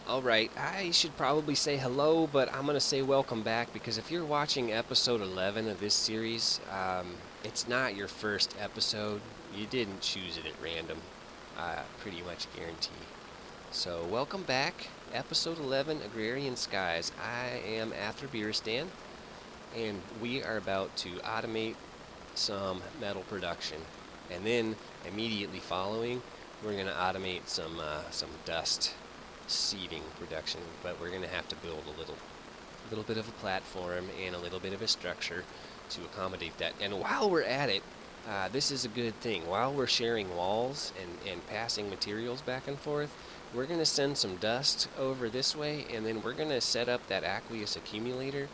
Alright, I should probably say hello, but I'm going to say welcome back because if you're watching episode 11 of this series, it's not your first episode. You didn't choose it at random. Pretty much guarantee. So, welcome back. Episode 11, Agrarian Skies. I am Afterbeeristan, and we are about to automate some metal production. And then, immediately following, we're going to automate some dust seeding production, but we're going to have to build a little bit of a platform and a little bit of a structure to accommodate that. And while we're at it, this is a good thing. While we're sharing walls and passing materials back and forth, we're going to send some dust over this way, and then we're going to set up that aqueous accumulator,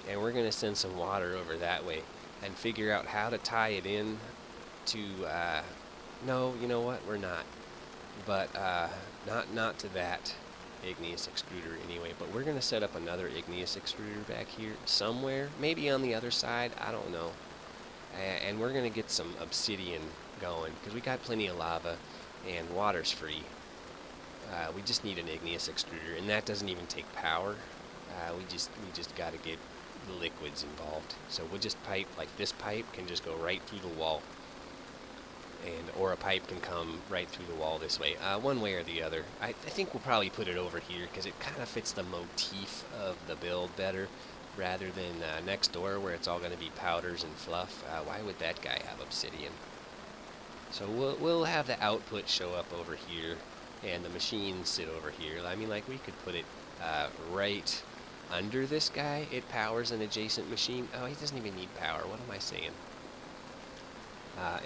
and we're going to send some water over that way and figure out how to tie it in to, no, you know what, we're not. But not to that igneous extruder anyway, but we're going to set up another igneous extruder back here somewhere, maybe on the other side, I don't know. And we're going to get some obsidian going because we got plenty of lava and water's free. We just need an igneous extruder, and that doesn't even take power. We just got to get the liquids involved. So we'll just pipe, like this pipe can just go right through the wall, or a pipe can come right through the wall this way, one way or the other. I think we'll probably put it over here because it kind of fits the motif of the build better, rather than next door where it's all going to be powders and fluff. Why would that guy have obsidian? So we'll have the output show up over here, and the machines sit over here. I mean, like, we could put it right under this guy. It powers an adjacent machine. Oh, he doesn't even need power. What am I saying?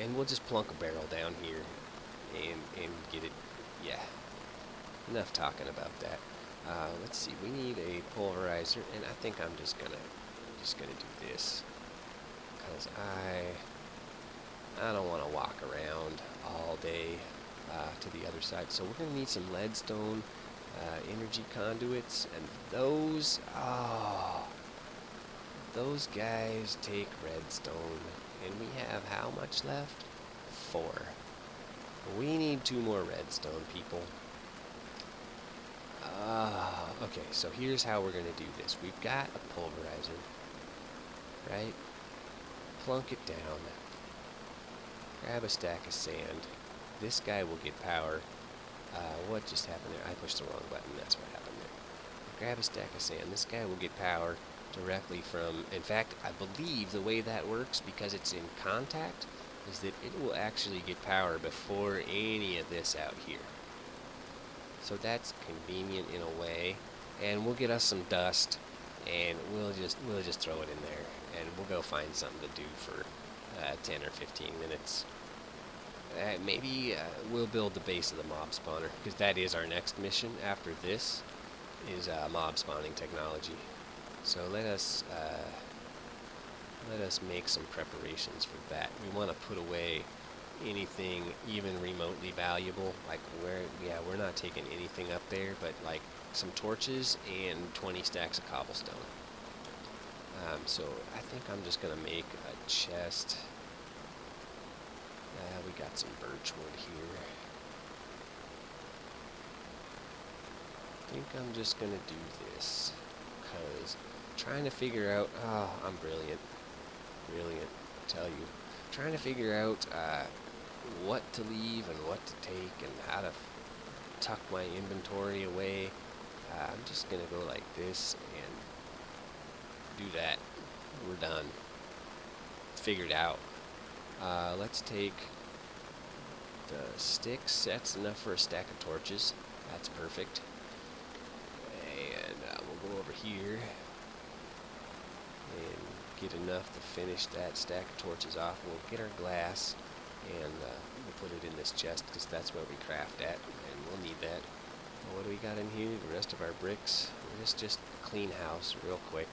And we'll just plunk a barrel down here and get it. Yeah, enough talking about that. Let's see, we need a pulverizer, and I think I'm just gonna do this because I don't want to walk around all day to the other side. So we're gonna need some leadstone energy conduits, and those guys take redstone. And we have how much left? 4. We need 2 more redstone, people. Okay, so here's how we're going to do this. We've got a pulverizer, right? Plunk it down. Grab a stack of sand. This guy will get power. What just happened there? I pushed the wrong button. That's what happened there. Grab a stack of sand. This guy will get power directly from, in fact, I believe the way that works, because it's in contact, is that it will actually get power before any of this out here. So that's convenient in a way, and we'll get us some dust, and we'll just throw it in there, and we'll go find something to do for 10 or 15 minutes. Maybe we'll build the base of the mob spawner, because that is our next mission after this, is mob spawning technology. So let us make some preparations for that. We want to put away anything even remotely valuable. Like we're not taking anything up there, but like some torches and 20 stacks of cobblestone. So I think I'm just gonna make a chest. We got some birchwood here. I think I'm just gonna do this because trying to figure out, I'm brilliant, I tell you, trying to figure out what to leave and what to take and how to tuck my inventory away. I'm just gonna go like this and do that. We're done. Figured out. Let's take the sticks. That's enough for a stack of torches. That's perfect. And we'll go over here and get enough to finish that stack of torches off. We'll get our glass, and we'll put it in this chest because that's where we craft at, and we'll need that. What do we got in here? The rest of our bricks. Let's just clean house real quick.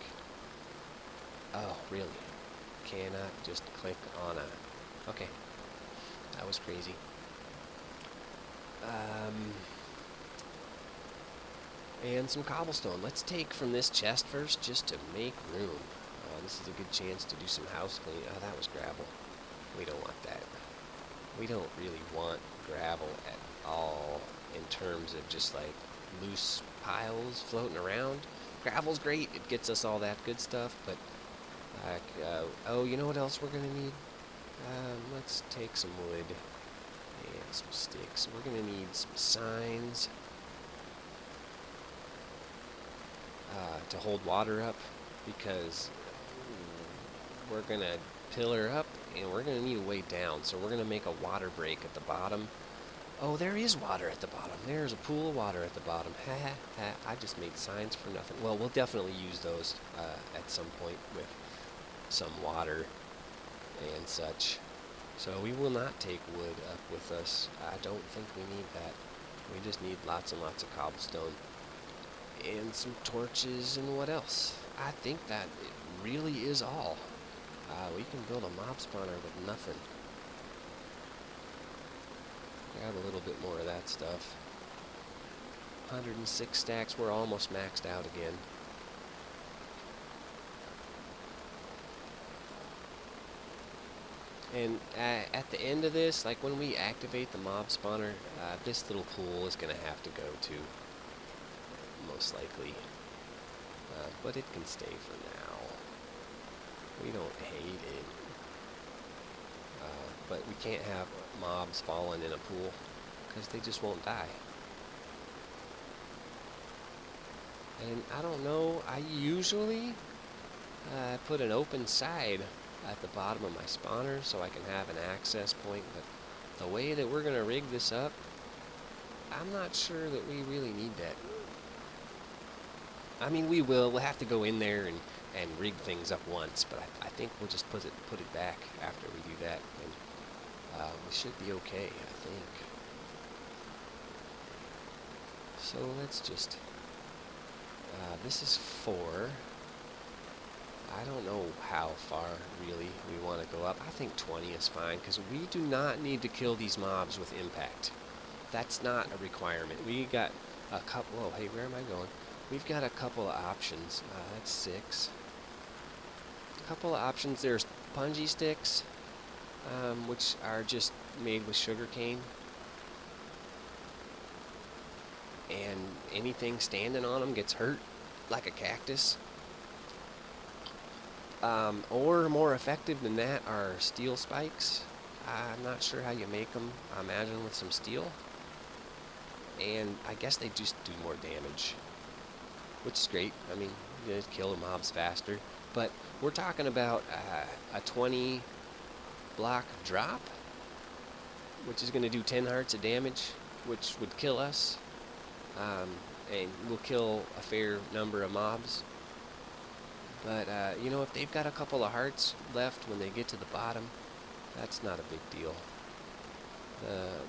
Oh, really? Cannot just click on a... Okay. That was crazy. And some cobblestone. Let's take from this chest first just to make room. This is a good chance to do some house cleaning. Oh, that was gravel. We don't want that. We don't really want gravel at all in terms of just like loose piles floating around. Gravel's great, it gets us all that good stuff, but oh, you know what else we're gonna need? Let's take some wood and some sticks. We're gonna need some signs to hold water up, because we're gonna pillar up and we're gonna need a way down. So we're gonna make a water break at the bottom. Oh, there is water at the bottom. There's a pool of water at the bottom. Ha ha ha. I just made signs for nothing. Well, we'll definitely use those at some point with some water and such. So we will not take wood up with us. I don't think we need that. We just need lots and lots of cobblestone and some torches. And what else? I think that it really is all. We can build a mob spawner with nothing. Grab a little bit more of that stuff. 106 stacks. We're almost maxed out again. And at the end of this, like when we activate the mob spawner, this little pool is going to have to go to, most likely. But it can stay for now. We don't hate it. But we can't have mobs falling in a pool, because they just won't die. And I don't know, I usually put an open side at the bottom of my spawner so I can have an access point, but the way that we're going to rig this up, I'm not sure that we really need that. I mean, we'll have to go in there and rig things up once, but I think we'll just put it back after we do that, and we should be okay, I think. So let's just, this is 4. I don't know how far really we want to go up. I think 20 is fine, because we do not need to kill these mobs with impact. That's not a requirement. We got a couple, oh hey, where am I going? We've got a couple of options. That's 6. A couple of options. There's punji sticks, which are just made with sugarcane. And anything standing on them gets hurt, like a cactus. Or more effective than that are steel spikes. I'm not sure how you make them. I imagine with some steel. And I guess they just do more damage, which is great. I mean, you just kill the mobs faster. But we're talking about a 20 block drop, which is going to do 10 hearts of damage, which would kill us. And will kill a fair number of mobs. But, you know, if they've got a couple of hearts left when they get to the bottom, that's not a big deal.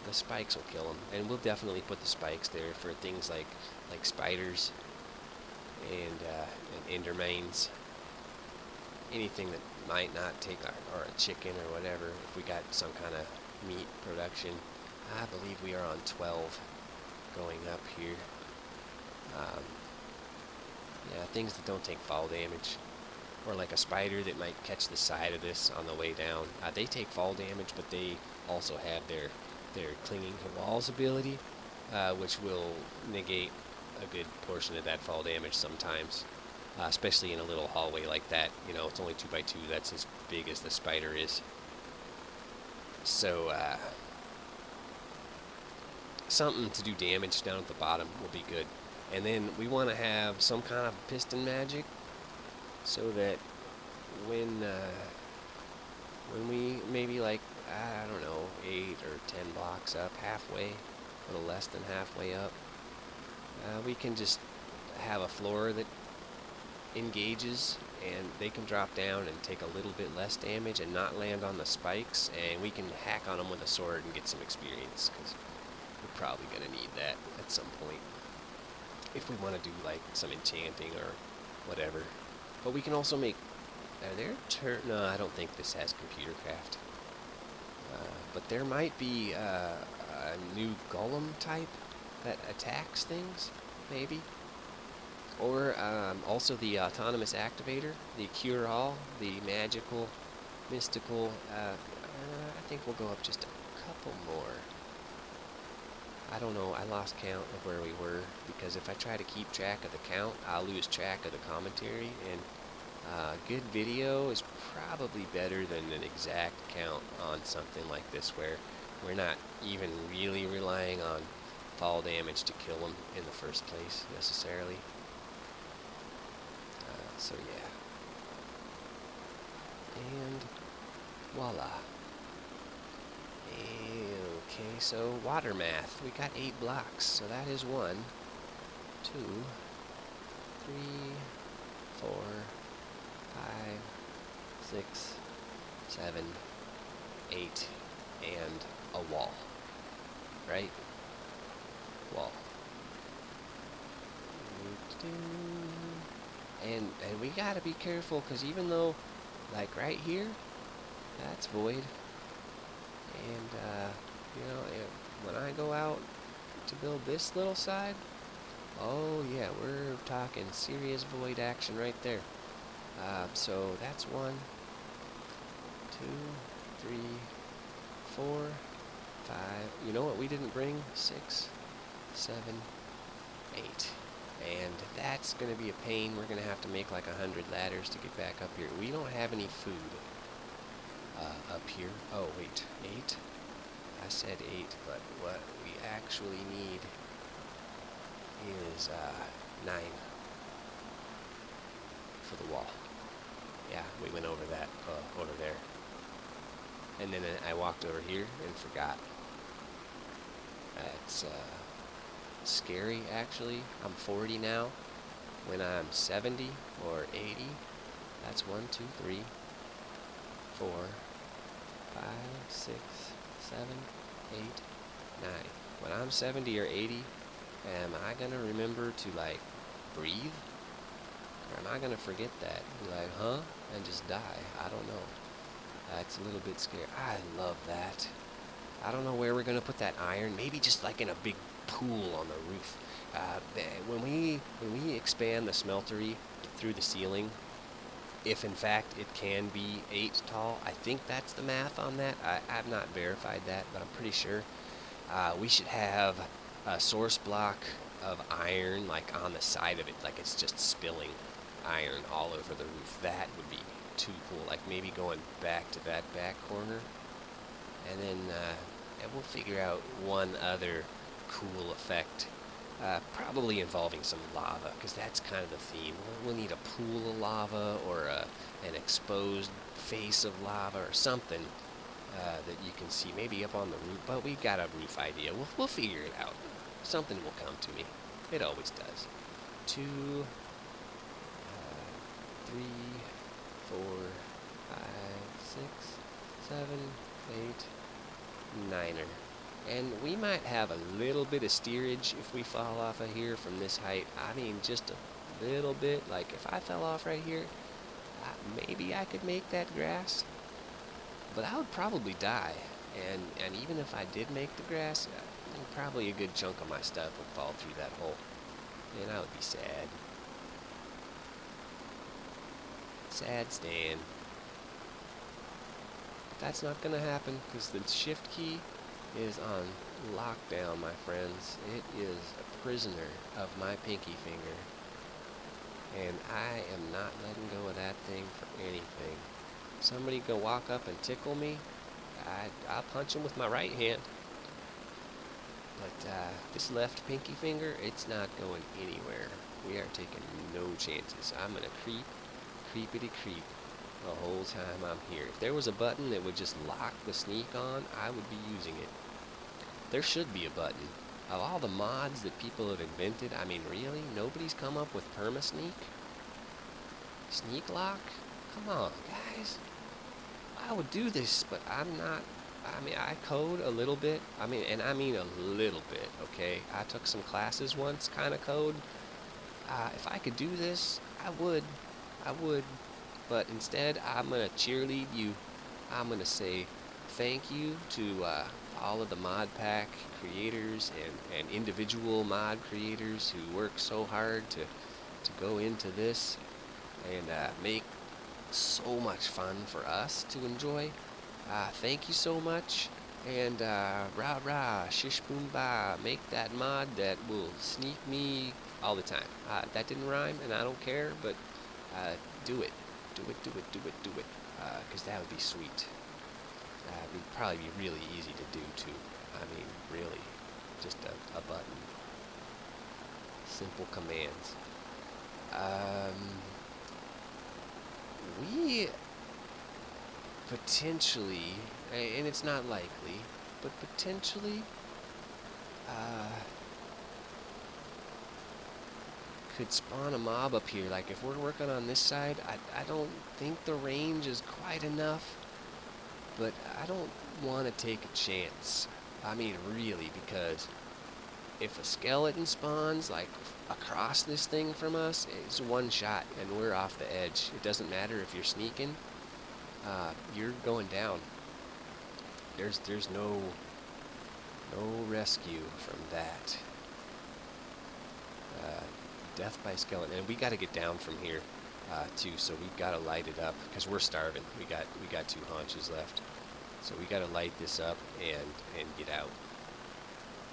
The spikes will kill them. And we'll definitely put the spikes there for things like spiders and endermines. Anything that might not take or a chicken or whatever, if we got some kind of meat production. I believe we are on 12 going up here. Yeah, things that don't take fall damage, or like a spider that might catch the side of this on the way down. They take fall damage, but they also have their clinging to walls ability, which will negate a good portion of that fall damage sometimes, especially in a little hallway like that. You know, it's only 2x2. That's as big as the spider is. So something to do damage down at the bottom will be good. And then we want to have some kind of piston magic, so that when we maybe like, I don't know, 8 or 10 blocks up, halfway, a little less than halfway up, we can just have a floor that engages, and they can drop down and take a little bit less damage and not land on the spikes, and we can hack on them with a sword and get some experience, because we're probably going to need that at some point if we want to do like some enchanting or whatever. But we can also make, are there no, I don't think this has computer craft, but there might be a new golem type that attacks things, maybe. Or also the autonomous activator, the cure-all, the magical, mystical. I think we'll go up just a couple more. I don't know, I lost count of where we were, because if I try to keep track of the count, I'll lose track of the commentary, and good video is probably better than an exact count on something like this, where we're not even really relying on fall damage to kill them in the first place, necessarily. So yeah. And voila. Okay, so water math. We got 8 blocks, so that is 1, 2, 3, 4, 5, 6, 7, 8, and a wall. Right? Wall. And we gotta be careful, because even though, like right here, that's void. And, when I go out to build this little side, oh yeah, we're talking serious void action right there. So that's 1, 2, 3, 4, 5. You know what we didn't bring? 6, 7, 8. And that's going to be a pain. We're going to have to make like 100 ladders to get back up here. We don't have any food up here. Oh, wait. 8? I said 8, but what we actually need is 9 for the wall. Yeah, we went over that, over there. And then I walked over here and forgot. That's scary, actually. I'm 40 now. When I'm 70 or 80, that's 1, 2, 3, 4, 5, 6, 7, 8, 9. When I'm 70 or 80, am I going to remember to, like, breathe? Or am I going to forget that? Be like, huh? And just die? I don't know. That's a little bit scary. I love that. I don't know where we're going to put that iron. Maybe just like in a big pool on the roof. When we expand the smeltery through the ceiling, if in fact it can be 8 tall, I think that's the math on that. I've not verified that, but I'm pretty sure. We should have a source block of iron like on the side of it, like it's just spilling iron all over the roof. That would be too cool. Like maybe going back to that back corner, and then and we'll figure out one other cool effect, probably involving some lava, because that's kind of the theme. We'll need a pool of lava or an exposed face of lava or something that you can see maybe up on the roof. But we've got a roof idea. We'll figure it out. Something will come to me. It always does. 2, 3, 4, 5, 6, 7, 8, 9er. And we might have a little bit of steerage if we fall off of here from this height. I mean, just a little bit. Like if I fell off right here, maybe I could make that grass. But I would probably die. And even if I did make the grass, probably a good chunk of my stuff would fall through that hole. And I would be sad. Sad Stan. But that's not going to happen, because the shift key is on lockdown, my friends. It is a prisoner of my pinky finger. And I am not letting go of that thing for anything. Somebody go walk up and tickle me, I'll punch him with my right hand. But this left pinky finger, it's not going anywhere. We are taking no chances. I'm going to creep, creepity creep the whole time I'm here. If there was a button that would just lock the sneak on, I would be using it. There should be a button. Of all the mods that people have invented, I mean, really? Nobody's come up with perma-sneak? Sneak lock? Come on, guys. I would do this, but I'm not. I mean, I code a little bit. I mean a little bit, okay? I took some classes once, kind of code. If I could do this, I would. But instead, I'm going to cheerlead you. I'm going to say thank you to all of the mod pack creators and individual mod creators who work so hard to go into this and make so much fun for us to enjoy. Thank you so much. And rah rah, shish boom ba, make that mod that will sneak me all the time. That didn't rhyme, and I don't care, but do it. Do it, do it, do it, do it. Because that would be sweet. It'd probably be really easy to do, too. I mean, really. Just a button. Simple commands. We potentially, and it's not likely, but potentially uh, could spawn a mob up here. Like if we're working on this side, I don't think the range is quite enough, but I don't want to take a chance. I mean, really, because if a skeleton spawns like across this thing from us, it's one shot and we're off the edge. It doesn't matter if you're sneaking, you're going down. There's no rescue from that. Uh, Death by skeleton, and we got to get down from here too. So we've got to light it up because we're starving. We got 2 haunches left, so we got to light this up and get out,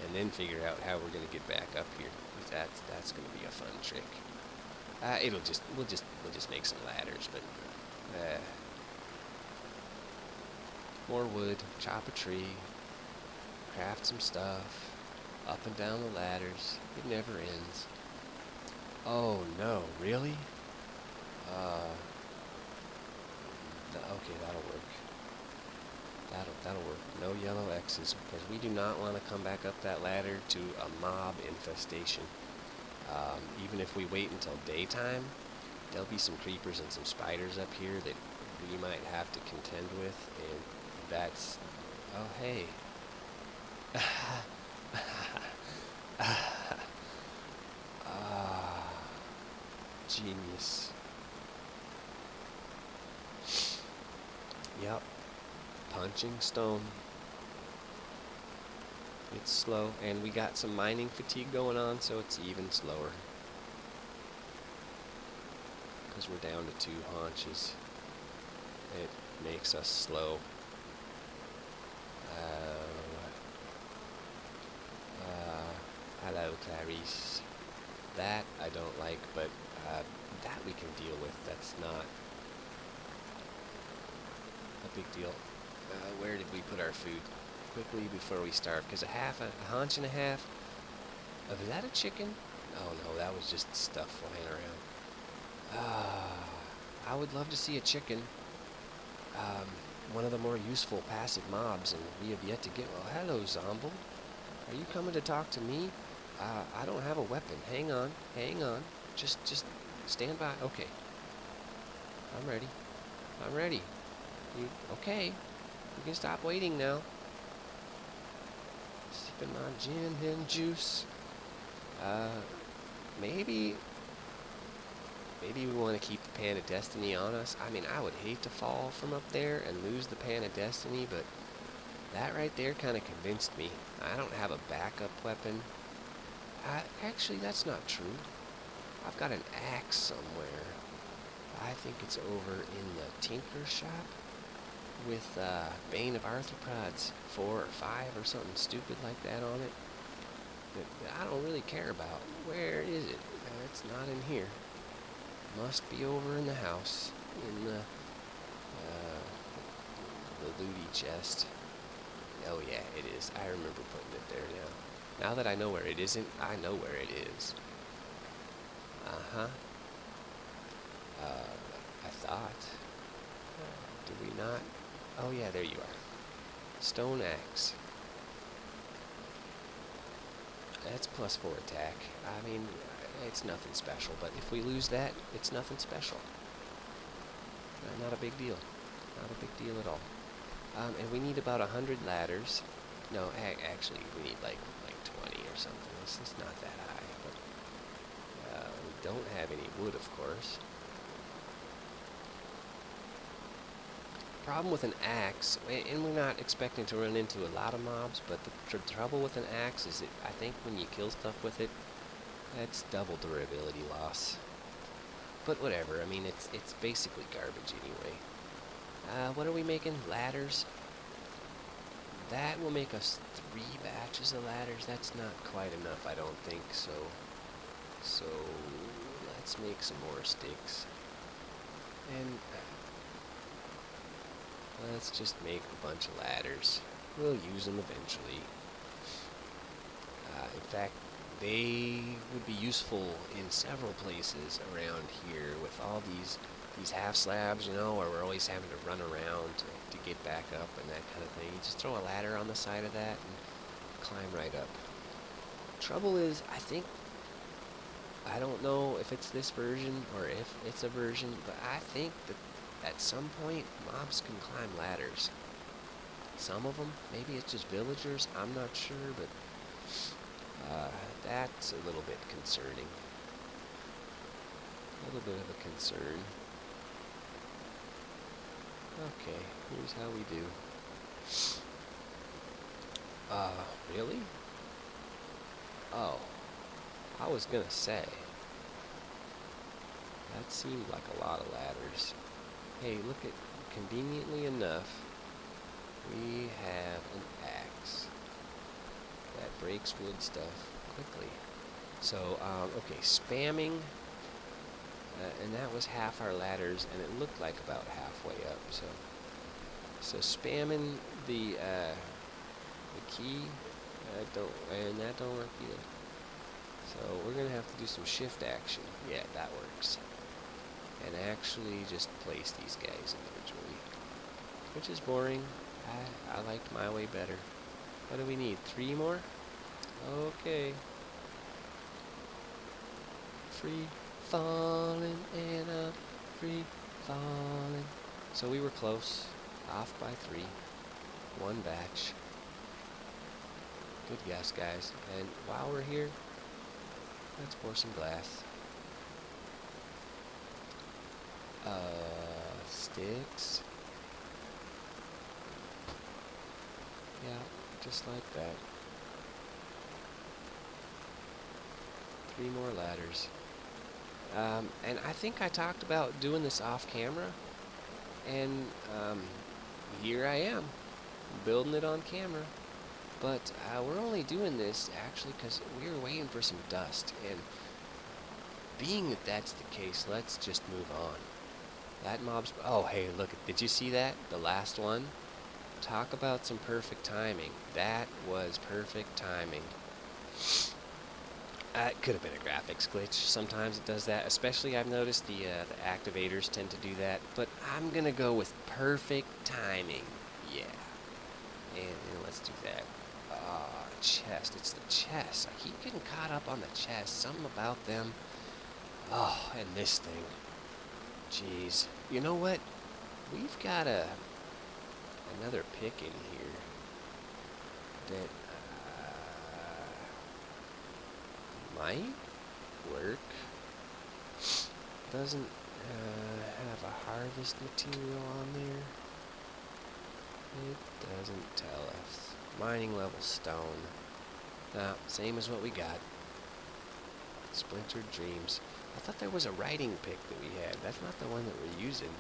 and then figure out how we're gonna get back up here. That's gonna be a fun trick. We'll just make some ladders, but more wood, chop a tree, craft some stuff, up and down the ladders. It never ends. Oh no, really? Okay, that'll work. That'll work. No yellow X's because we do not want to come back up that ladder to a mob infestation. Even if we wait until daytime, there'll be some creepers and some spiders up here that we might have to contend with, and that's... Oh, hey. Ah, genius. Yep, punching stone. It's slow, and we got some mining fatigue going on, so it's even slower. Because we're down to 2 haunches. It makes us slow. Hello, Clarice. That I don't like, but that we can deal with. That's not a big deal. Where did we put our food? Quickly before we starve, because a haunch and a half. Is that a chicken? Oh no, that was just stuff flying around. I would love to see a chicken. One of the more useful passive mobs, and we have yet to get. Well, hello, Zomble. Are you coming to talk to me? I don't have a weapon. Hang on, hang on. Just stand by. Okay. I'm ready. I'm ready. Okay? You can stop waiting now. Sipping my gin and juice. Maybe we want to keep the Pan of Destiny on us. I mean, I would hate to fall from up there and lose the Pan of Destiny, but that right there kind of convinced me. I don't have a backup weapon. Actually, that's not true. I've got an axe somewhere. I think it's over in the Tinker Shop with Bane of Arthropods 4 or 5 or something stupid like that on it that I don't really care about. Where is it? It's not in here. Must be over in the house in the looty chest. Oh yeah, it is. I remember putting it there now. Now that I know where it isn't, I know where it is. Uh-huh. I thought. Did we not? Oh yeah, there you are. Stone axe. That's +4 attack. I mean, it's nothing special, but if we lose that, it's nothing special. Not a big deal. Not a big deal at all. And we need about 100 ladders. No, actually, we need like 20 or something. It's not that high, but we don't have any wood, of course. Problem with an axe, and we're not expecting to run into a lot of mobs, but the trouble with an axe is that I think when you kill stuff with it, that's double durability loss. But whatever, I mean, it's basically garbage anyway. What are we making? Ladders? that will make us 3 batches of ladders. That's not quite enough, I don't think. So let's make some more sticks. And let's just make a bunch of ladders. We'll use them eventually. In fact, they would be useful in several places around here with all these half slabs, you know, where we're always having to run around to get back up and that kind of thing. You just throw a ladder on the side of that and climb right up. Trouble is, I don't know if it's this version or if it's a version, but I think that at some point mobs can climb ladders. Some of them, maybe it's just villagers, I'm not sure, but that's a little bit concerning. A little bit of a concern. Okay, here's how we do. Really? Oh, I was gonna say, that seemed like a lot of ladders. Hey, look at, conveniently enough, we have an axe that breaks wood stuff quickly. So, okay, spamming, and that was half our ladders, and it looked like about halfway up. So spamming the key, and that don't work either. So we're gonna have to do some shift action. Yeah, that works. And actually just place these guys individually, which is boring. I liked my way better. What do we need? 3 more? Okay. Free falling and I'm free falling. So we were close. Off by 3. 1 batch. Good guess, guys. And while we're here, let's pour some glass. Sticks. Yeah, just like that. 3 more ladders. And I think I talked about doing this off camera, and here I am, building it on camera. But we're only doing this actually because we were waiting for some dust, and being that that's the case, let's just move on. That mob's, oh hey, look, did you see that? The last one? Talk about some perfect timing. That was perfect timing. It could have been a graphics glitch. Sometimes it does that. Especially, I've noticed the activators tend to do that. But I'm gonna go with perfect timing. Yeah. And let's do that. Chest. It's the chest. I keep getting caught up on the chest. Something about them. Oh, and this thing. Jeez. You know what? We've got another pick in here that might work. Doesn't have a harvest material on there. It doesn't tell us. Mining level stone. Same as what we got. Splintered dreams. I thought there was a writing pick that we had. That's not the one that we're using.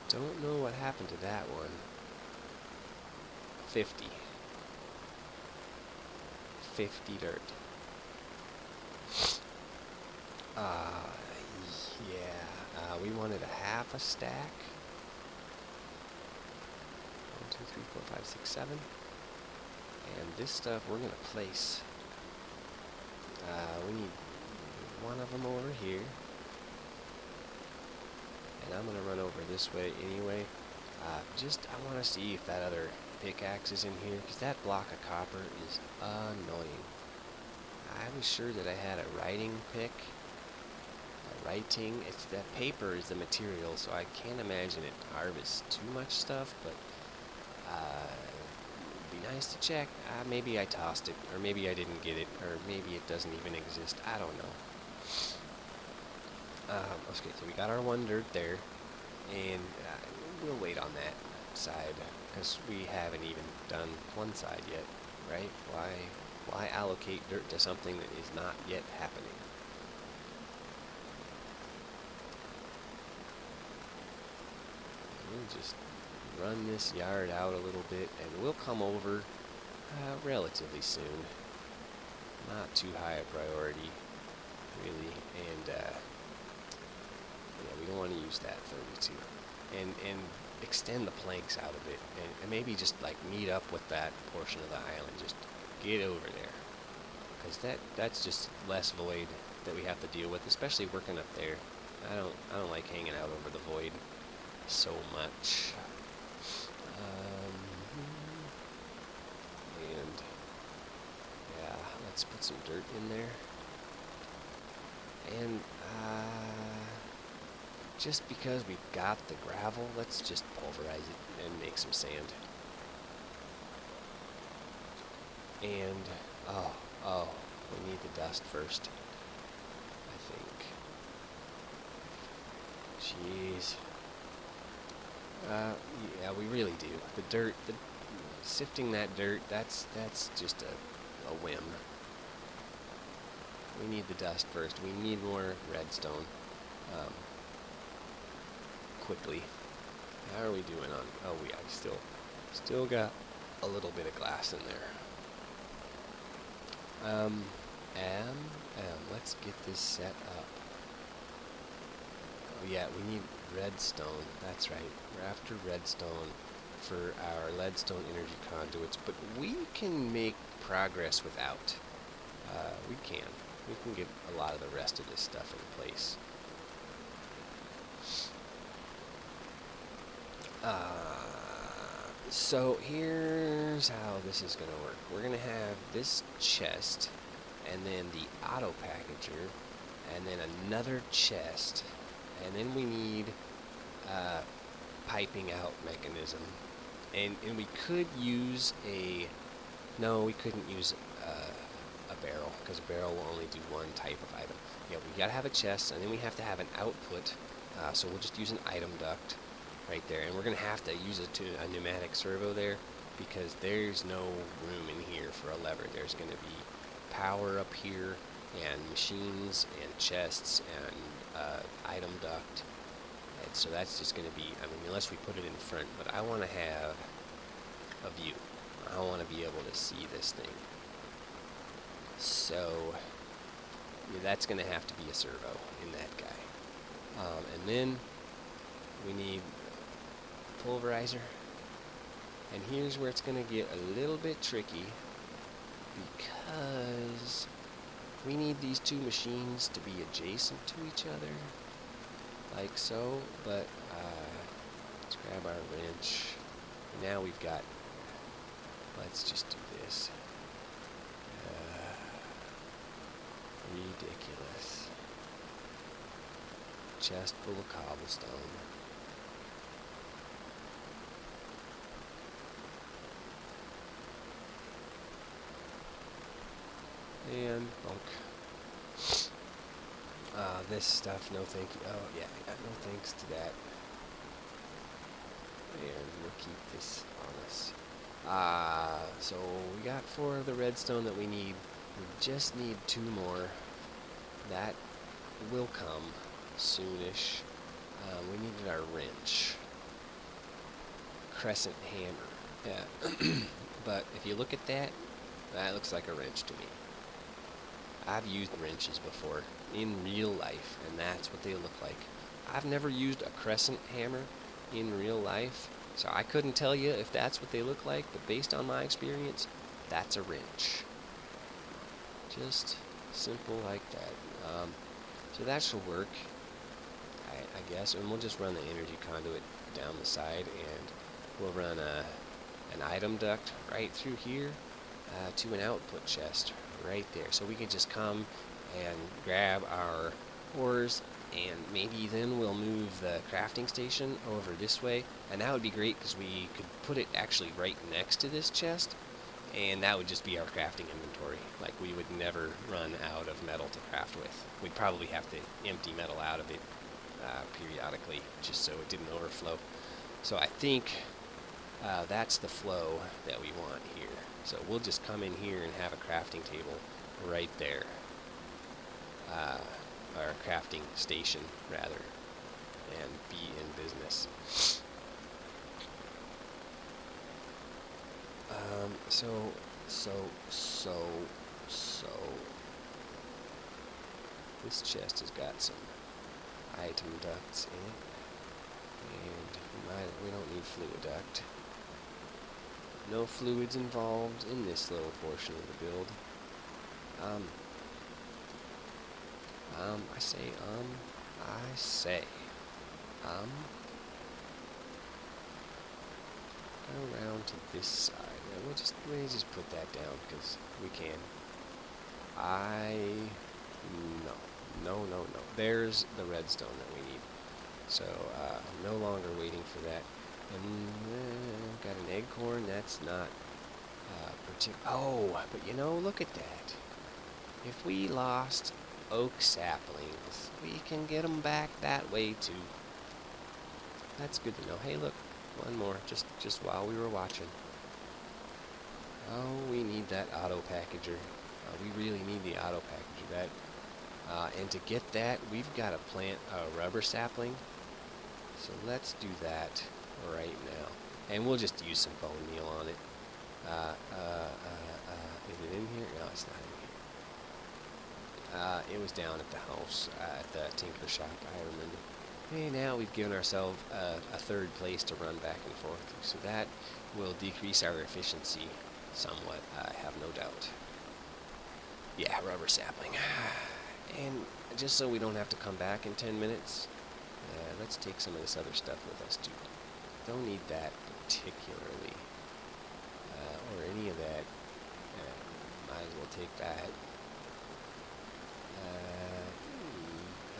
Don't know what happened to that one. 50. 50 dirt. Yeah. We wanted a half a stack. 1, 2, 3, 4, 5, 6, 7. And this stuff we're gonna place. We need one of them over here. And I'm gonna run over this way anyway. I want to see if that other pickaxe is in here, because that block of copper is annoying. I was sure that I had a writing pick. Writing, it's that paper is the material, so I can't imagine it harvests too much stuff, but it'd be nice to check. Maybe I tossed it, or maybe I didn't get it, or maybe it doesn't even exist. I don't know. Okay, so we got our 1 dirt there, and we'll wait on that side, because we haven't even done one side yet, right? Why allocate dirt to something that is not yet happening? we'll just run this yard out a little bit, and we'll come over relatively soon. Not too high a priority, really, and yeah, we don't want to use that 32. And extend the planks out a bit, and maybe just like meet up with that portion of the island. Just get over there, because that's just less void that we have to deal with, especially working up there. I don't like hanging out over the void so much. And yeah, let's put some dirt in there. And just because we've got the gravel, let's just pulverize it and make some sand. And oh, we need the dust first, I think. Jeez. Yeah, we really do. The dirt, sifting that dirt, that's just a whim. We need the dust first. We need more redstone. Quickly. How are we doing on? Oh, we still got a little bit of glass in there. Let's get this set up. Oh yeah, we need redstone. That's right. We're after redstone for our leadstone energy conduits, but we can make progress without. We can get a lot of the rest of this stuff in place. So here's how this is going to work. We're going to have this chest, and then the auto packager, and then another chest, and then we need a piping out mechanism. And we could use no, we couldn't use a barrel, because a barrel will only do one type of item. Yeah, we gotta have a chest, and then we have to have an output, so we'll just use an item duct right there, and we're gonna have to use a pneumatic servo there, because there's no room in here for a lever. There's gonna be power up here, and machines, and chests, and item duct, and so that's just gonna be, I mean, unless we put it in front, but I want to have a view. I want to be able to see this thing. So yeah, that's going to have to be a servo in that guy. And then we need pulverizer. And here's where it's going to get a little bit tricky, because we need these two machines to be adjacent to each other, like so. But let's grab our wrench. Now we've got, let's just do this. Ridiculous. Chest full of cobblestone. And bunk. This stuff, no thank you. Oh yeah, no thanks to that. And we'll keep this on us. So we got 4 of the redstone that we need. We just need 2 more. That will come soonish. We needed our wrench. Crescent hammer. Yeah. But if you look at that, that looks like a wrench to me. I've used wrenches before in real life, and that's what they look like. I've never used a crescent hammer in real life, so I couldn't tell you if that's what they look like, but based on my experience, that's a wrench. Just simple like that. So that should work, I guess, and we'll just run the energy conduit down the side, and we'll run an item duct right through here to an output chest right there. So we can just come and grab our ores, and maybe then we'll move the crafting station over this way, and that would be great because we could put it actually right next to this chest, and that would just be our crafting inventory. Like, we would never run out of metal to craft with. We'd probably have to empty metal out of it periodically just so it didn't overflow. So I think that's the flow that we want here. So we'll just come in here and have a crafting table right there. Or a crafting station, rather, and be in business. So, so, so, so, this chest has got some item ducts in it, and we don't need fluid duct. No fluids involved in this little portion of the build. I say, go around to this side. And let me just put that down because we can. No. There's the redstone that we need. So, I'm no longer waiting for that. And got an acorn. That's not oh, but you know, look at that. If we lost oak saplings, we can get them back that way too. That's good to know. Hey, look, one more, just while we were watching. Oh, we need that auto packager. We really need the auto packager. And to get that, we've got to plant a rubber sapling. So let's do that right now, and we'll just use some bone meal on it. Is it in here? No, it's not in here. It was down at the house, at the tinker shop, I remember. Hey, now we've given ourselves a third place to run back and forth to, so that will decrease our efficiency somewhat, I have no doubt. Yeah, rubber sapling. And just so we don't have to come back in 10 minutes, let's take some of this other stuff with us too. Don't need that particularly, or any of that. Might as well take that.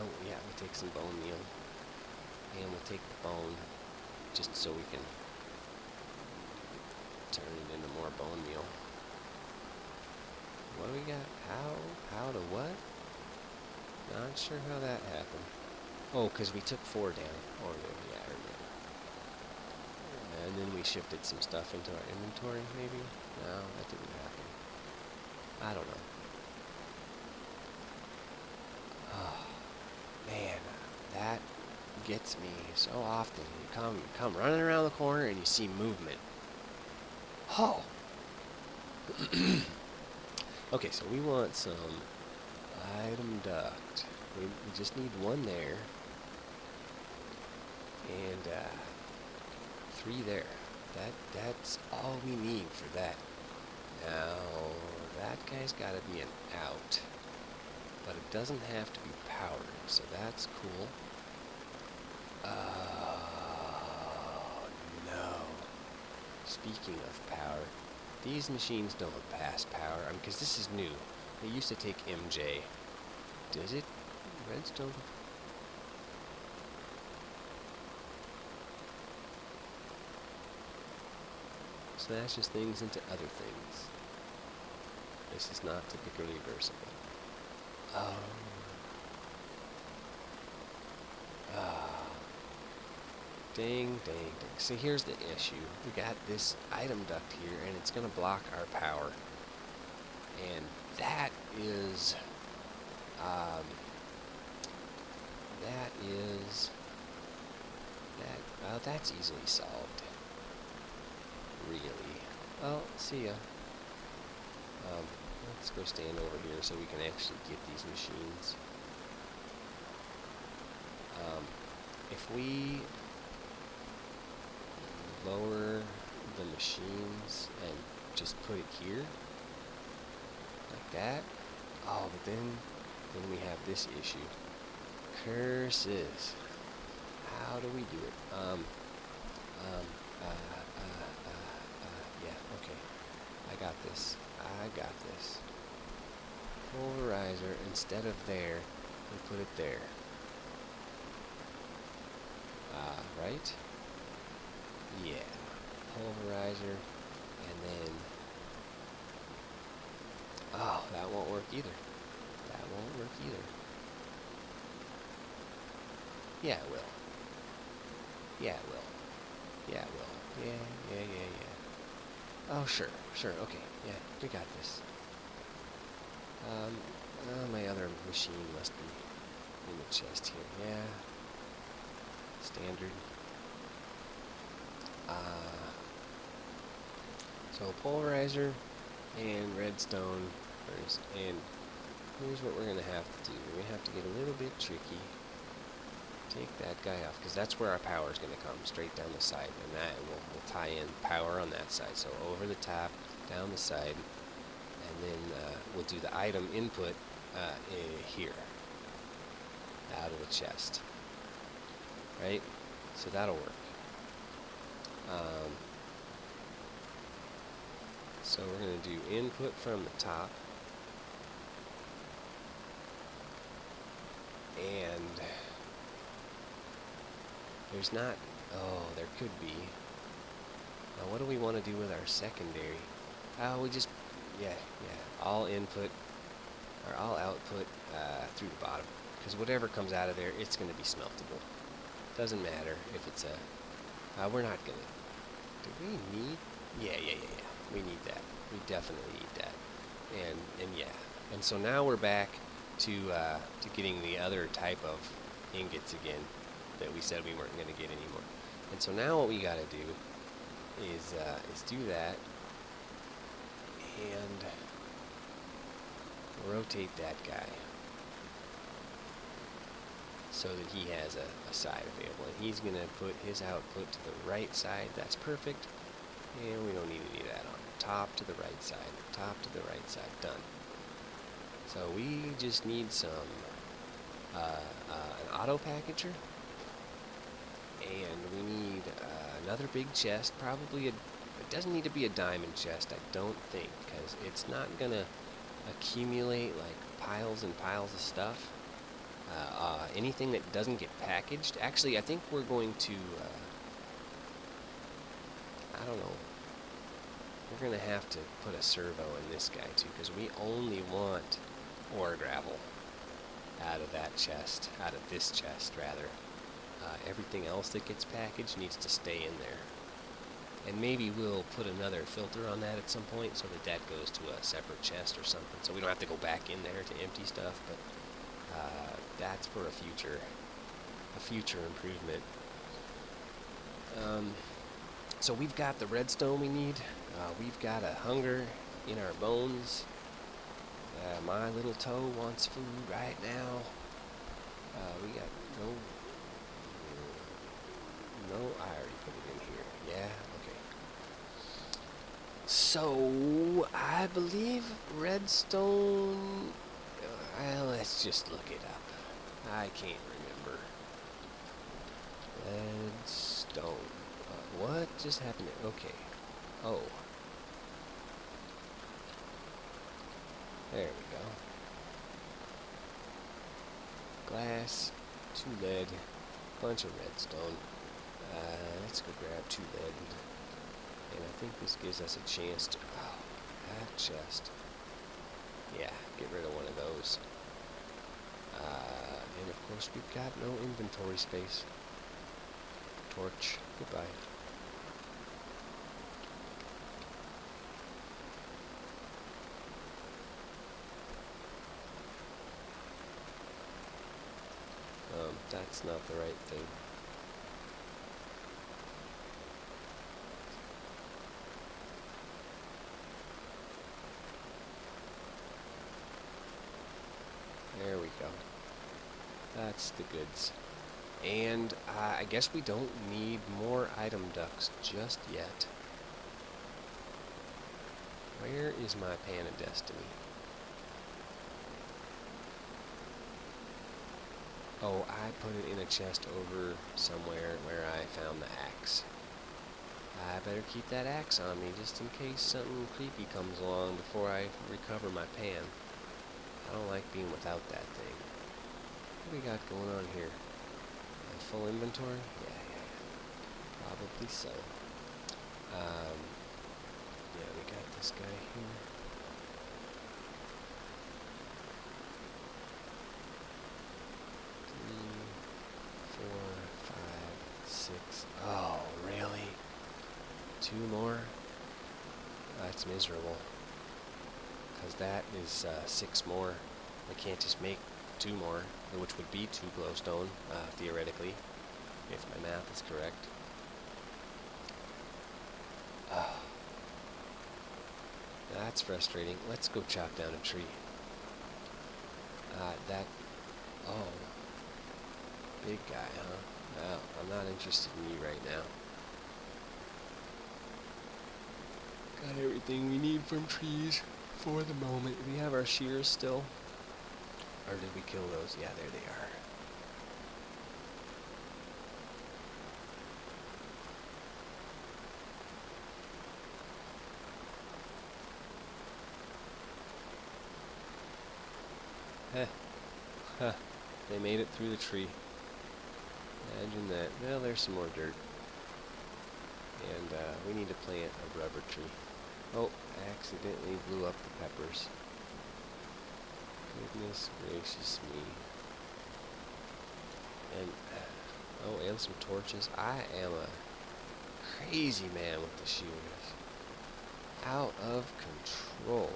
Oh yeah, we'll take some bone meal, and we'll take the bone, just so we can turn it into more bone meal. What do we got? How to what? Not sure how that happened. Oh, because we took 4 down. Oh, yeah, I remember. And then we shifted some stuff into our inventory, maybe? No, that didn't happen. I don't know. Oh, man, that gets me so often. You come running around the corner and you see movement. Oh! Okay, so we want some item duct. We just need one there. And 3 there. That's all we need for that. Now, that guy's got to be an out. But it doesn't have to be powered, so that's cool. Oh, no. Speaking of power, these machines don't pass power. I mean, because this is new. They used to take MJ. Does it? Redstone? Smashes things into other things. This is not typically reversible. Oh. Dang. See, here's the issue. We got this item duct here, and it's going to block our power. And that is... well, that's easily solved. Really. Well, see ya. Let's go stand over here so we can actually get these machines. If we lower the machines and just put it here, like that. Oh, but then we have this issue. Curses. How do we do it? Yeah, okay. I got this. Pulverizer, instead of there, we put it there. Right? Yeah. Pulverizer, and then... Oh, that won't work either. Yeah, it will. Yeah. Oh, sure, okay, yeah, we got this. My other machine must be in the chest here, yeah. Standard. So So polarizer and redstone first, and here's what we're gonna have to do. We're gonna have to get a little bit tricky. Take that guy off, because that's where our power is gonna come, straight down the side, and that will tie in power on that side. So over the top, down the side, and then we'll do the item input here, out of the chest, right? So that'll work. So we're going to do input from the top, and there's not, oh, there could be. Now what do we want to do with our secondary? We just, yeah, all input, or all output through the bottom, because whatever comes out of there, it's going to be smeltable. Doesn't matter if it's a, we're not going to, do we need, yeah, we need that. We definitely need that. And yeah. And so now we're back to getting the other type of ingots again that we said we weren't going to get anymore. And so now what we got to do is do that and rotate that guy so that he has a side available. And he's going to put his output to the right side. That's perfect. And we don't need any of that on. Top to the right side, top to the right side, done. So we just need some, an auto packager, and we need another big chest, probably it doesn't need to be a diamond chest, I don't think, because it's not gonna accumulate like piles and piles of stuff. Anything that doesn't get packaged, actually I think we're going to, I don't know, we're going to have to put a servo in this guy too, because we only want ore gravel out of that chest, out of this chest rather. Everything else that gets packaged needs to stay in there. And maybe we'll put another filter on that at some point so that that goes to a separate chest or something, so we don't have to go back in there to empty stuff, but that's for a future improvement. So we've got the redstone we need. We've got a hunger in our bones. My little toe wants food right now. We got no, I already put it in here. Yeah, okay. So, I believe redstone, let's just look it up. I can't remember. Redstone. What just happened? Okay. Oh. There we go. Glass, 2 lead, bunch of redstone. Let's go grab 2 lead. And I think this gives us a chance to... Oh, that chest. Yeah, get rid of one of those. And of course we've got no inventory space. Torch. Goodbye. That's not the right thing. There we go. That's the goods. And I guess we don't need more item ducts just yet. Where is my pan of destiny? Oh, I put it in a chest over somewhere where I found the axe. I better keep that axe on me just in case something creepy comes along before I recover my pan. I don't like being without that thing. What do we got going on here? A full inventory? Yeah. Probably so. Yeah, we got this guy here. Oh, really? 2 more? That's miserable. Because that is 6 more. I can't just make 2 more, which would be 2 glowstone, theoretically, if my math is correct. That's frustrating. Let's go chop down a tree. Oh, big guy, huh? Well, I'm not interested in you right now. Got everything we need from trees for the moment. We have our shears still. Or did we kill those? Yeah, there they are. Heh. Huh. They made it through the tree. Imagine that. Well, there's some more dirt. And we need to plant a rubber tree. Oh, I accidentally blew up the peppers. Goodness gracious me. And, oh, and some torches. I am a crazy man with the shears. Out of control.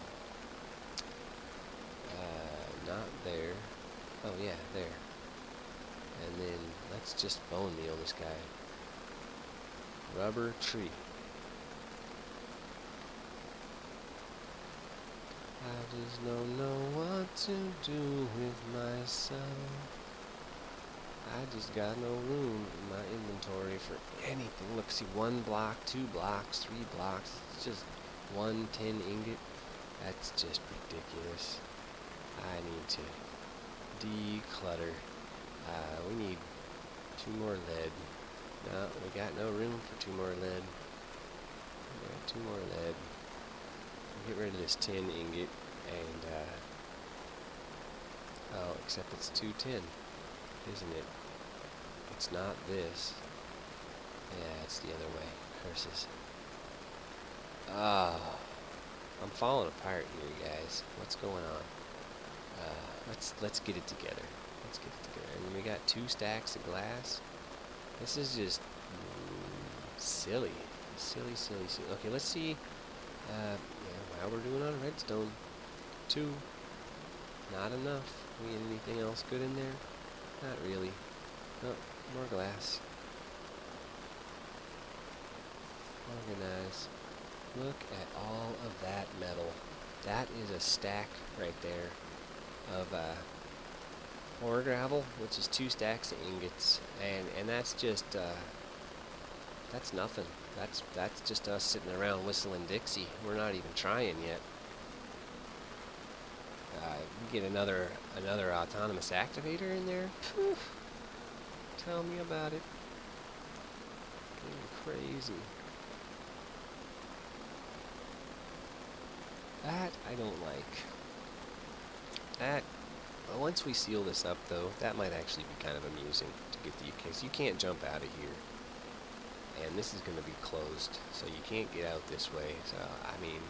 Not there. Oh, yeah, there. And then let's just bone meal this guy. Rubber tree. I just don't know what to do with myself. I just got no room in my inventory for anything. Look, see, 1 block, 2 blocks, 3 blocks. It's just 1 tin ingot. That's just ridiculous. I need to declutter. We need 2 more lead. No, we got no room for 2 more lead. We got 2 more lead. Get rid of this tin ingot and, oh, except it's 2 tin, isn't it? It's not this. Yeah, it's the other way. Curses. Ah, I'm falling apart here, guys. What's going on? Let's get it together. Let's get it together. And then we got 2 stacks of glass. This is just silly. Silly. Okay, let's see yeah, how we're doing on redstone. 2. Not enough. We get anything else good in there? Not really. Oh, more glass. Organize. Look at all of that metal. That is a stack right there of ore gravel, which is 2 stacks of ingots, and that's just that's nothing. That's just us sitting around whistling Dixie. We're not even trying yet. We get another autonomous activator in there. Phew. Tell me about it. Getting crazy. That I don't like. That, well, once we seal this up though, that might actually be kind of amusing to get the case. You can't jump out of here. And this is going to be closed, so you can't get out this way. So, I mean,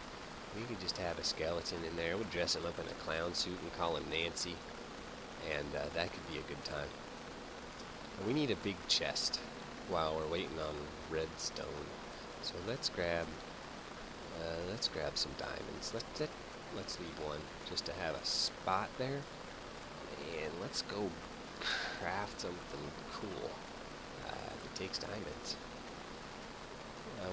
we could just have a skeleton in there. We'd dress him up in a clown suit and call him Nancy. And that could be a good time. And we need a big chest while we're waiting on redstone. So let's grab some diamonds. Let's leave 1 just to have a spot there. And let's go craft something cool that takes diamonds.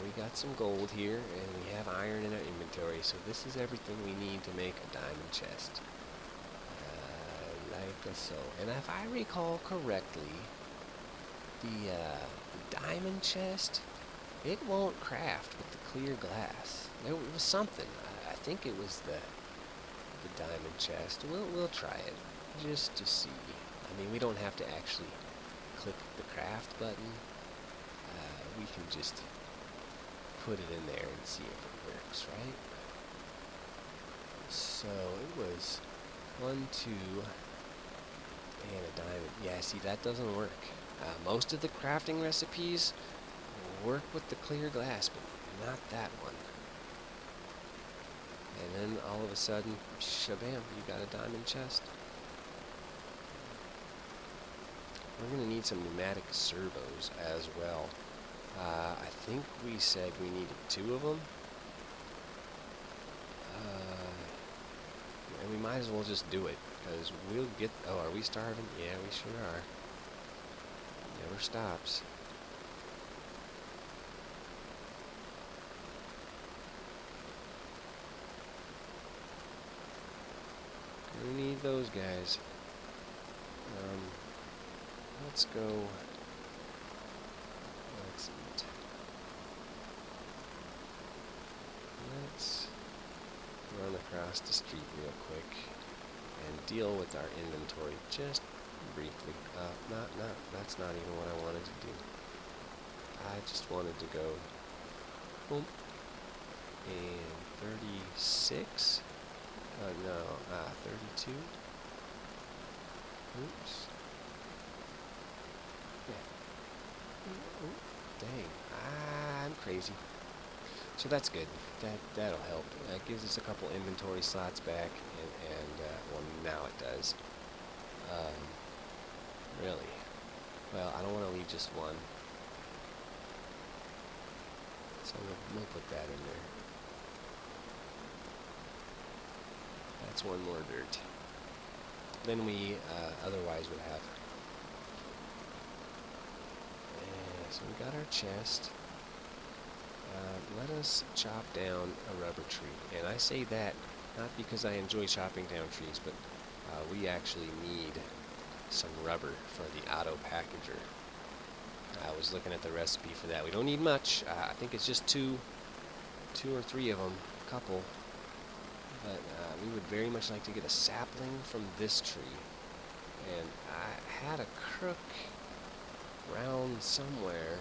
We got some gold here, and we have iron in our inventory, so this is everything we need to make a diamond chest. Like so. And if I recall correctly, the diamond chest, it won't craft with the clear glass. There was something. I think it was the diamond chest. We'll try it just to see. I mean, we don't have to actually click the craft button. We can just put it in there and see if it works, right? So it was 1, 2, and a diamond. Yeah, see, that doesn't work. Most of the crafting recipes work with the clear glass, but not that one. And then all of a sudden, shabam, you got a diamond chest. We're going to need some pneumatic servos as well. I think we said we needed 2 of them. And we might as well just do it, because we'll get... Oh, are we starving? Yeah, we sure are. Never stops. We need those guys. Let's go. Let's eat. Let's run across the street real quick and deal with our inventory just briefly. That's not even what I wanted to do. I just wanted to go boom and 36. No, 32. Oops. Yeah. Ooh, dang. I'm crazy. So that's good. That'll help. That gives us a couple inventory slots back, and well, now it does. Really. Well, I don't want to leave just one. So we'll put that in there. That's one more dirt than we otherwise would have. So we got our chest. Let us chop down a rubber tree. And I say that not because I enjoy chopping down trees, but we actually need some rubber for the auto packager. I was looking at the recipe for that. We don't need much. I think it's just two or three of them, a couple. But we would very much like to get a sapling from this tree. And I had a crook around somewhere.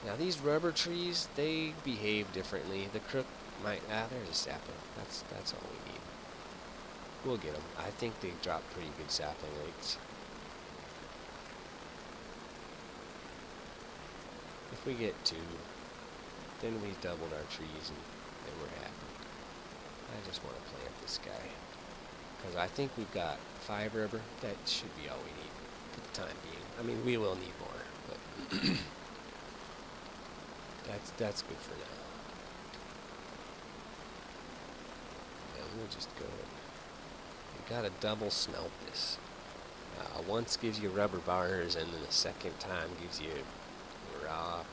Now these rubber trees, they behave differently. The crook might, there's a sapling. That's all we need. We'll get them. I think they drop pretty good sapling rates. If we get two, then we've doubled our trees and we're happy. I just want to plant this guy. Because I think we've got 5 rubber. That should be all we need for the time being. I mean, we will need more, but that's good for now. And we'll just go and gotta double smelt this. Once gives you rubber bars, and then the second time gives you raw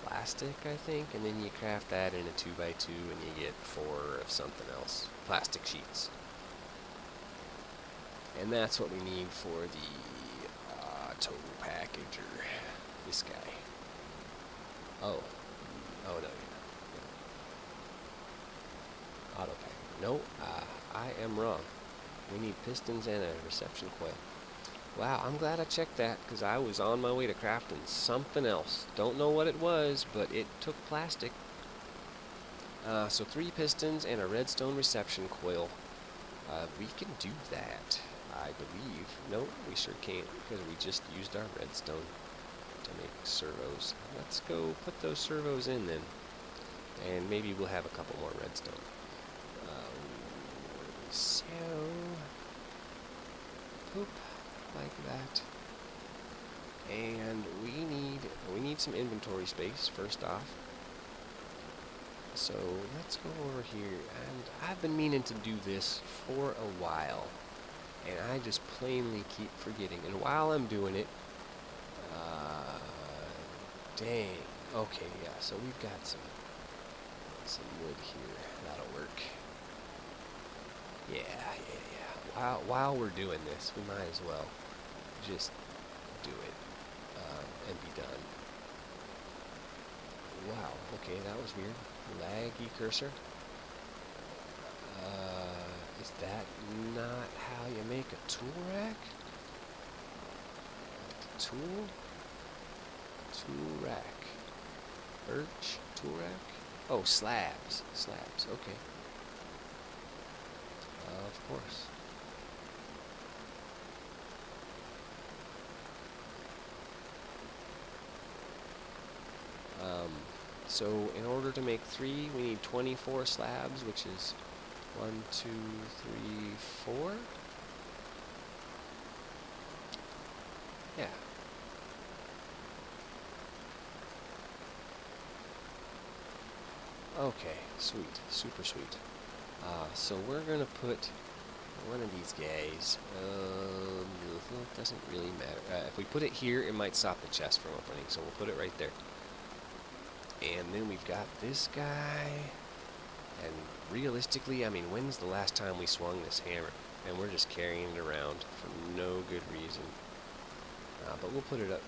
plastic, I think, and then you craft that in a 2x2 and you get 4 of something else, plastic sheets. And that's what we need for the auto packager. This guy. Oh no. Auto packager. No, I am wrong. We need pistons and a reception coil. Wow, I'm glad I checked that, because I was on my way to crafting something else. Don't know what it was, but it took plastic. So 3 pistons and a redstone reception coil. We can do that, I believe. No, we sure can't, because we just used our redstone to make servos. Let's go put those servos in then, and maybe we'll have a couple more redstone. So, poop. Like that, and we need some inventory space first off. So let's go over here, and I've been meaning to do this for a while, and I just plainly keep forgetting. And while I'm doing it, dang. Okay, yeah. So we've got some wood here. That'll work. Yeah. While we're doing this, we might as well just do it and be done. Wow, okay, that was weird. Laggy cursor. Is that not how you make a tool rack? Tool rack. Birch tool rack? Oh, slabs, okay. Of course. So in order to make 3, we need 24 slabs, which is 1, 2, 3, 4. Yeah. Okay, sweet, super sweet. So we're gonna put one of these guys. It doesn't really matter. If we put it here, it might stop the chest from opening, so we'll put it right there. And then we've got this guy. And realistically, I mean, when's the last time we swung this hammer? And we're just carrying it around for no good reason. But we'll put it up.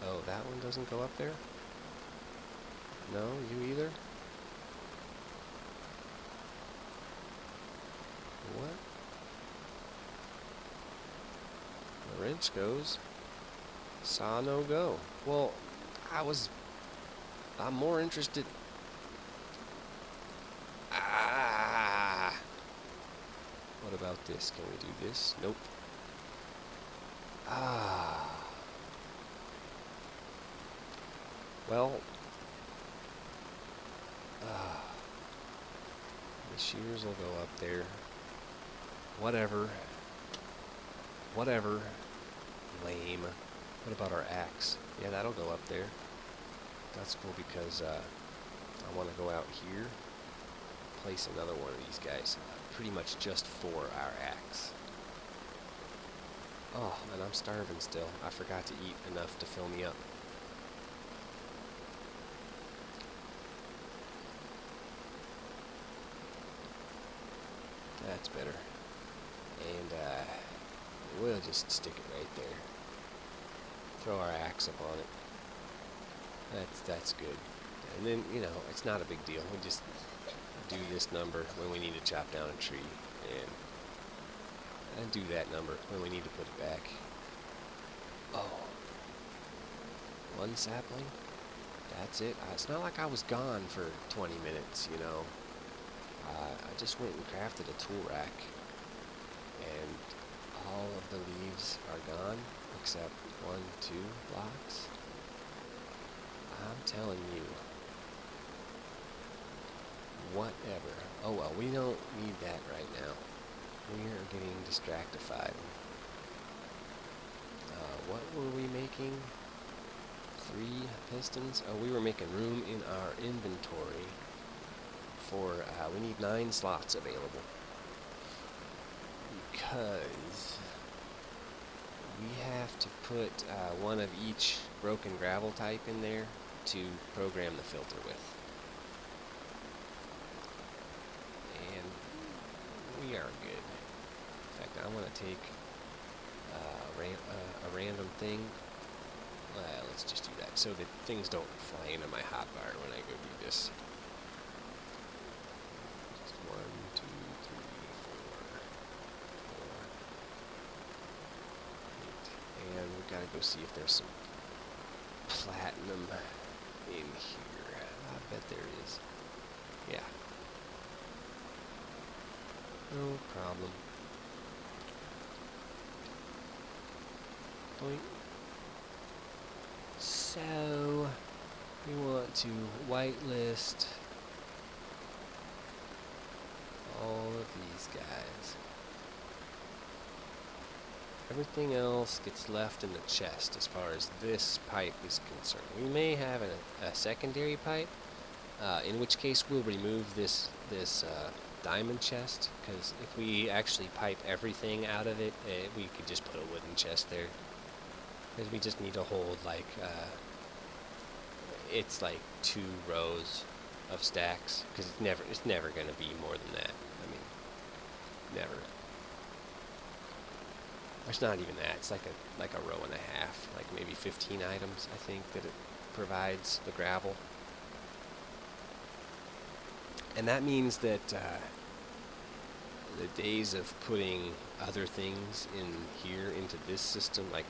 Oh, that one doesn't go up there? No, you either? What? The wrench goes. Saw no go. Well, I'm more interested. Ah! What about this? Can we do this? Nope. Ah. Well. Ah. The shears will go up there. Whatever. Whatever. Lame. What about our axe? Yeah, that'll go up there. That's cool because I want to go out here, place another one of these guys, pretty much just for our axe. Oh, and I'm starving still. I forgot to eat enough to fill me up. That's better. And we'll just stick it right there. Throw our axe up on it. That's good. And then, you know, it's not a big deal. We just do this number when we need to chop down a tree, and do that number when we need to put it back. Oh, one sapling. That's it. It's not like I was gone for 20 minutes, you know. I just went and crafted a tool rack, and all of the leaves are gone except 1, 2 blocks. I'm telling you. Whatever. Oh well, we don't need that right now. We are getting distractified. What were we making? 3 pistons? Oh, we were making room in our inventory for, we need 9 slots available. Because we have to put one of each broken gravel type in there to program the filter with. And we are good. In fact, I want to take a random thing. Let's just do that so that things don't fly into my hotbar when I go do this. Just 1, 2, 3, 4, 4, 8. And we've got to go see if there's some platinum in here. I bet there is. Yeah. No problem. Boink. So, we want to whitelist all of these guys. Everything else gets left in the chest as far as this pipe is concerned. We may have a secondary pipe, in which case we'll remove this diamond chest, because if we actually pipe everything out of it, we could just put a wooden chest there. Because we just need to hold like, it's like 2 rows of stacks, because it's never going to be more than that. I mean, never. It's not even that. It's like a row and a half, like maybe 15 items, I think, that it provides the gravel. And that means that the days of putting other things in here into this system, like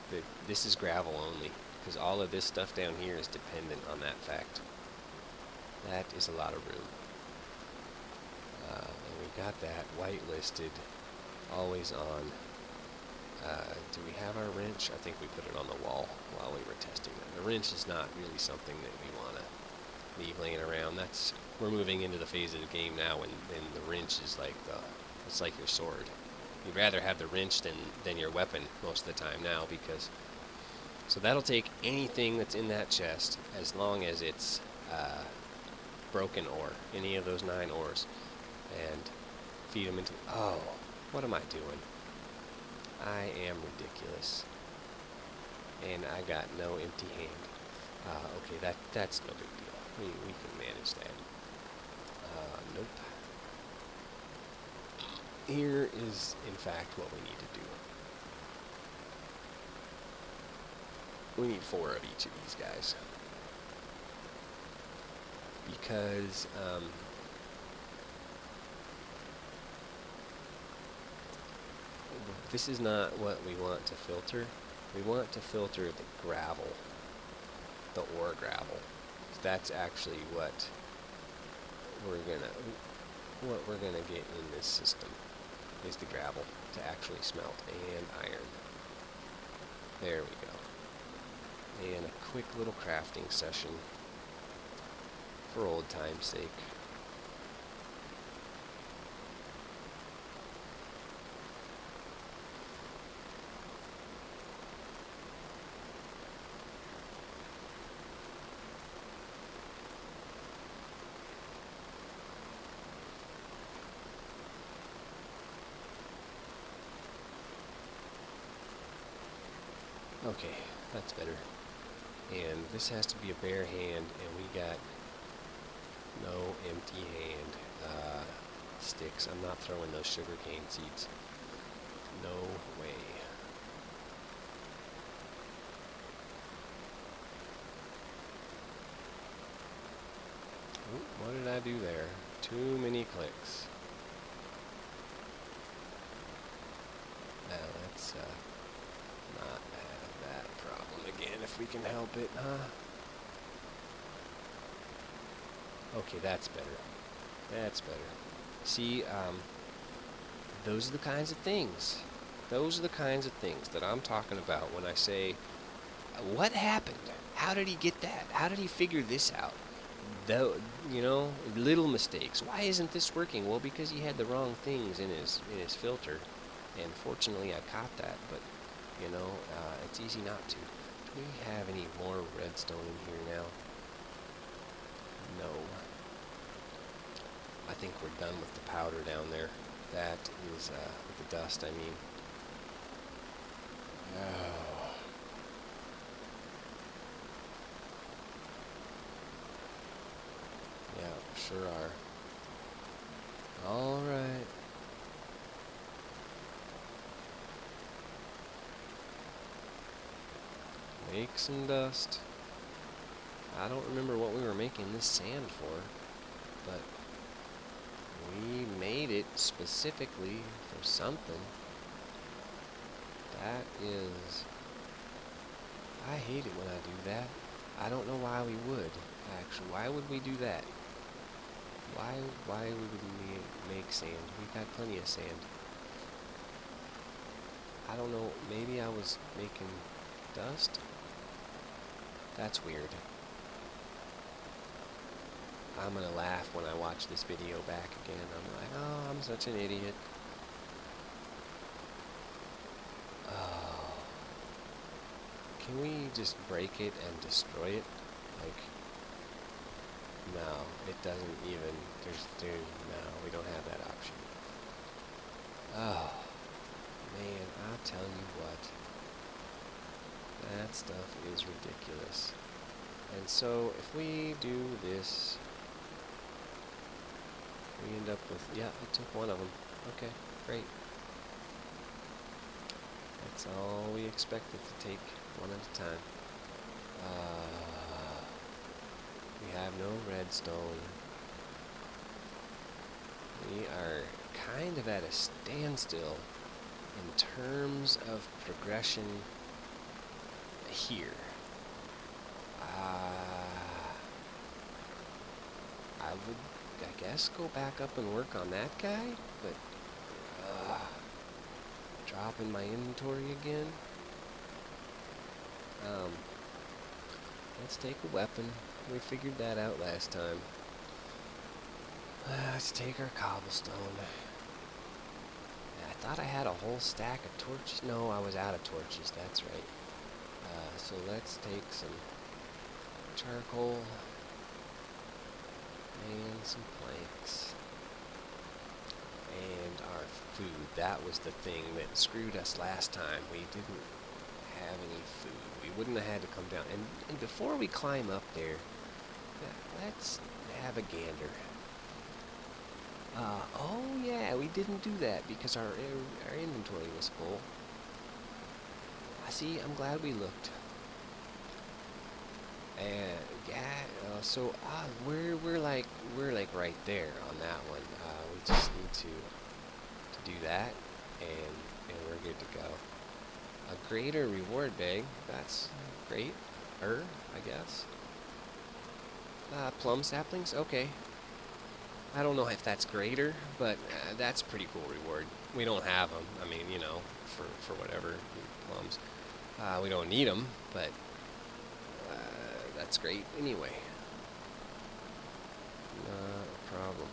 this is gravel only, because all of this stuff down here is dependent on that fact. That is a lot of room. And we got that whitelisted, always on. Do we have our wrench? I think we put it on the wall while we were testing it. The wrench is not really something that we want to leave laying around. We're moving into the phase of the game now when the wrench is like it's like your sword. You'd rather have the wrench than your weapon most of the time now, because so that'll take anything that's in that chest as long as it's broken ore, any of those 9 ores, and feed them into. Oh, what am I doing? I am ridiculous, and I got no empty hand. Okay, that's no big deal. We can manage that. Nope. here is, in fact, what we need to do. We need 4 of each of these guys. Because, this is not what we want to filter. We want to filter the gravel, the ore gravel. That's actually what we're gonna get in this system, is the gravel to actually smelt, and iron. There we go. And a quick little crafting session for old time's sake. Okay, that's better. And this has to be a bare hand, and we got no empty hand sticks. I'm not throwing those sugarcane seeds. No way. Ooh, what did I do there? Too many clicks. Now let's not have that problem again if we can help it, huh? Okay, that's better. That's better. See, those are the kinds of things. Those are the kinds of things that I'm talking about when I say, what happened? How did he get that? How did he figure this out? Though, you know, little mistakes. Why isn't this working? Well, because he had the wrong things in his filter, and fortunately I caught that. But you know, it's easy not to. Do we have any more redstone in here now? No. I think we're done with the powder down there. That is, with the dust, I mean. Oh. Yeah, sure are. All right. Make some dust. I don't remember what we were making this sand for, but we made it specifically for something. That is... I hate it when I do that. I don't know why we would, actually. Why would we do that? Why would we make sand? We've got plenty of sand. I don't know, maybe I was making dust? That's weird. I'm gonna laugh when I watch this video back again. I'm like, oh, I'm such an idiot. Oh. Can we just break it and destroy it? Like, no, it doesn't even, no, we don't have that option. Oh, man, I'll tell you what. That stuff is ridiculous. And so, if we do this, we end up with, yeah, it took one of them. Okay, great. That's all we expected to take, one at a time. We have no redstone. We are kind of at a standstill in terms of progression here. I would, I guess, go back up and work on that guy, but drop in my inventory again. Let's take a weapon. We figured that out last time. Let's take our cobblestone. I thought I had a whole stack of torches. No, I was out of torches. That's right. So let's take some charcoal and some planks. And our food. That was the thing that screwed us last time. We didn't have any food. We wouldn't have had to come down. And before we climb up there, let's have a gander. Oh yeah, we didn't do that because our inventory was full. I see. I'm glad we looked. And yeah, we're like right there on that one. We just need to do that, and we're good to go. A greater reward bag. That's great. I guess. Plum saplings. Okay. I don't know if that's greater, but that's pretty cool reward. We don't have them. I mean, for whatever plums. We don't need them, but that's great anyway. Not a problem.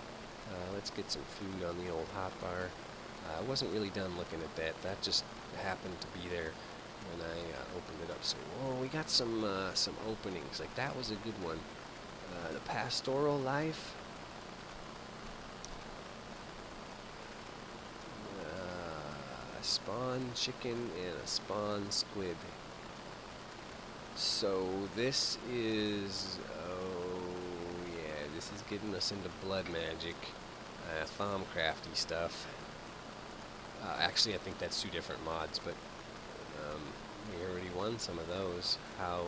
Let's get some food on the old hot bar. I wasn't really done looking at that. That just happened to be there when I opened it up. So, whoa, we got some openings. Like that was a good one. The pastoral life. A spawn chicken and a spawn squid. So this is, oh yeah, this is getting us into blood magic, Thaumcrafty stuff. Actually, I think that's two different mods, but um, we already won some of those. How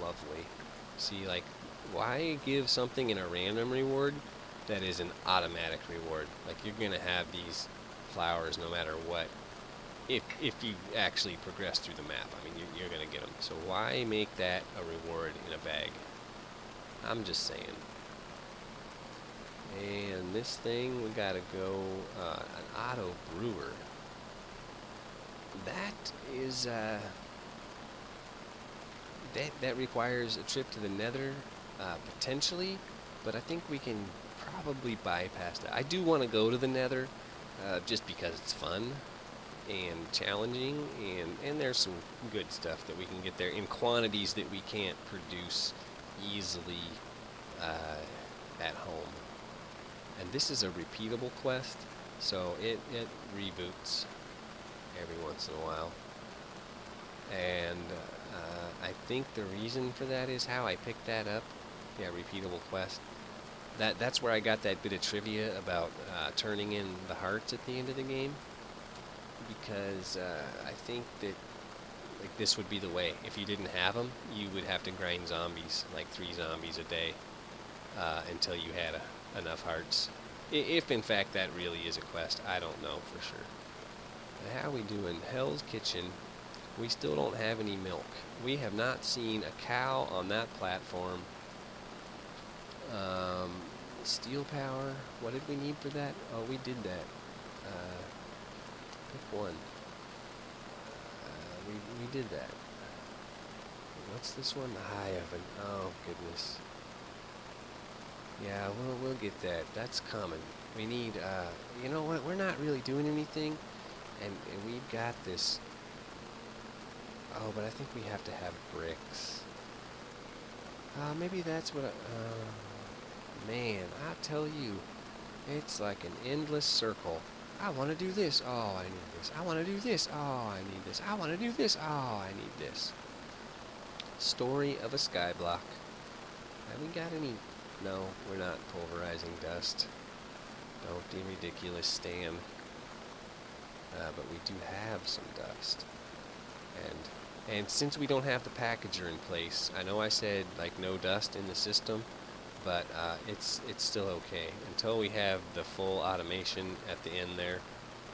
lovely. See, like, why give something in a random reward that is an automatic reward? Like, you're going to have these flowers no matter what. If you actually progress through the map, I mean, you're going to get them. So why make that a reward in a bag? I'm just saying. And this thing, we got to go an auto brewer. That is that requires a trip to the Nether, potentially, but I think we can probably bypass that. I do want to go to the Nether, just because it's fun and challenging, and there's some good stuff that we can get there in quantities that we can't produce easily at home. And this is a repeatable quest, so it reboots every once in a while. And I think the reason for that is how I picked that up. Yeah, repeatable quest. That's where I got that bit of trivia about turning in the hearts at the end of the game, because I think that like this would be the way. If you didn't have them, you would have to grind zombies, like 3 zombies a day, until you had enough hearts. If in fact that really is a quest, I don't know for sure. How we doing? Hell's Kitchen. We still don't have any milk. We have not seen a cow on that platform. Steel power. What did we need for that? Oh, we did that. Pick one. We did that. What's this one? The high oven. Oh goodness. Yeah, we'll get that. That's coming. We need. You know what? We're not really doing anything, and we've got this. Oh, but I think we have to have bricks. Maybe that's what man, I tell you, it's like an endless circle. I want to do this. Oh, I need this. I want to do this. Oh, I need this. I want to do this. Oh, I need this. Story of a skyblock. Have we got any? No, we're not pulverizing dust. Don't be ridiculous, Stan. But we do have some dust. And since we don't have the packager in place, I know I said like no dust in the system, but it's still okay. Until we have the full automation at the end there,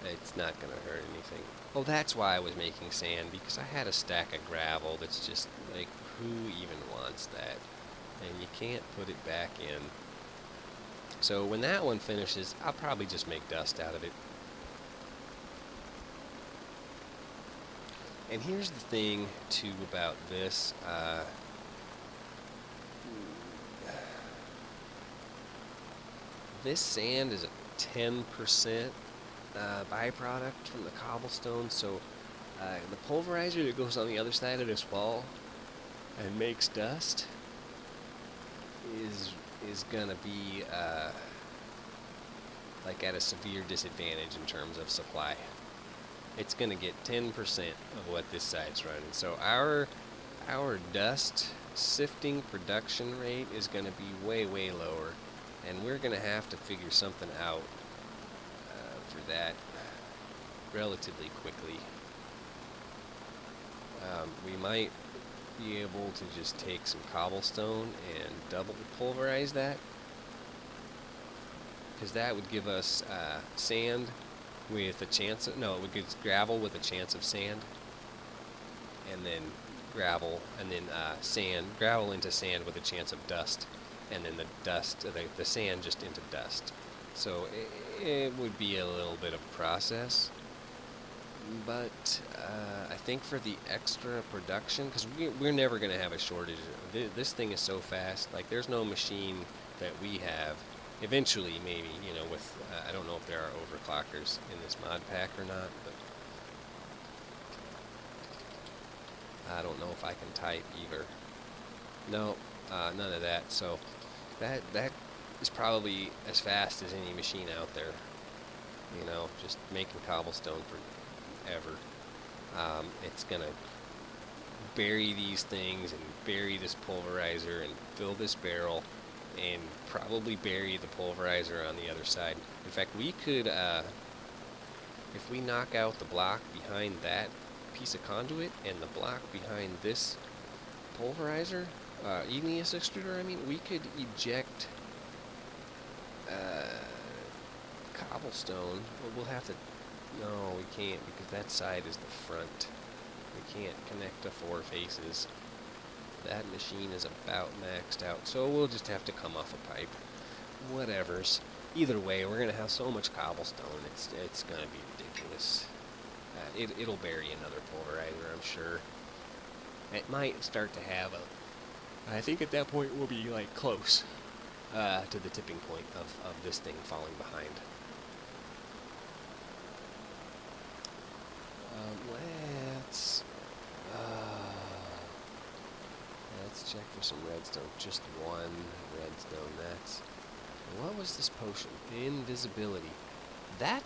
it's not going to hurt anything. Oh, that's why I was making sand, because I had a stack of gravel that's just like, who even wants that? And you can't put it back in. So when that one finishes, I'll probably just make dust out of it. And here's the thing, too, about this. This sand is a 10% byproduct from the cobblestone, so the pulverizer that goes on the other side of this wall and makes dust is gonna be like at a severe disadvantage in terms of supply. It's gonna get 10% of what this side's running. So our dust sifting production rate is gonna be way lower, and we're gonna have to figure something out that relatively quickly. We might be able to just take some cobblestone and double pulverize that, because that would give us sand with a chance of, no, it would give gravel with a chance of sand, and then gravel, and then gravel into sand with a chance of dust, and then the sand just into dust. So it would be a little bit of a process, but I think for the extra production, because we're never going to have a shortage. This thing is so fast. Like, there's no machine that we have. Eventually, maybe, with I don't know if there are overclockers in this mod pack or not, but I don't know if I can type either. No, none of that. So that is probably as fast as any machine out there. Just making cobblestone forever. It's gonna bury these things and bury this pulverizer and fill this barrel and probably bury the pulverizer on the other side. In fact, we could, if we knock out the block behind that piece of conduit and the block behind this pulverizer, igneous extruder, we could eject cobblestone. We'll have to, no, we can't, because that side is the front. We can't connect to 4 faces. That machine is about maxed out, so we'll just have to come off a pipe. Whatevers. Either way, we're gonna have so much cobblestone, it's gonna be ridiculous. It'll bury another pulverizer, I'm sure. It might start to have I think at that point we'll be like close to the tipping point of this thing falling behind. Let's check for some redstone. Just one redstone. What was this potion? Invisibility. That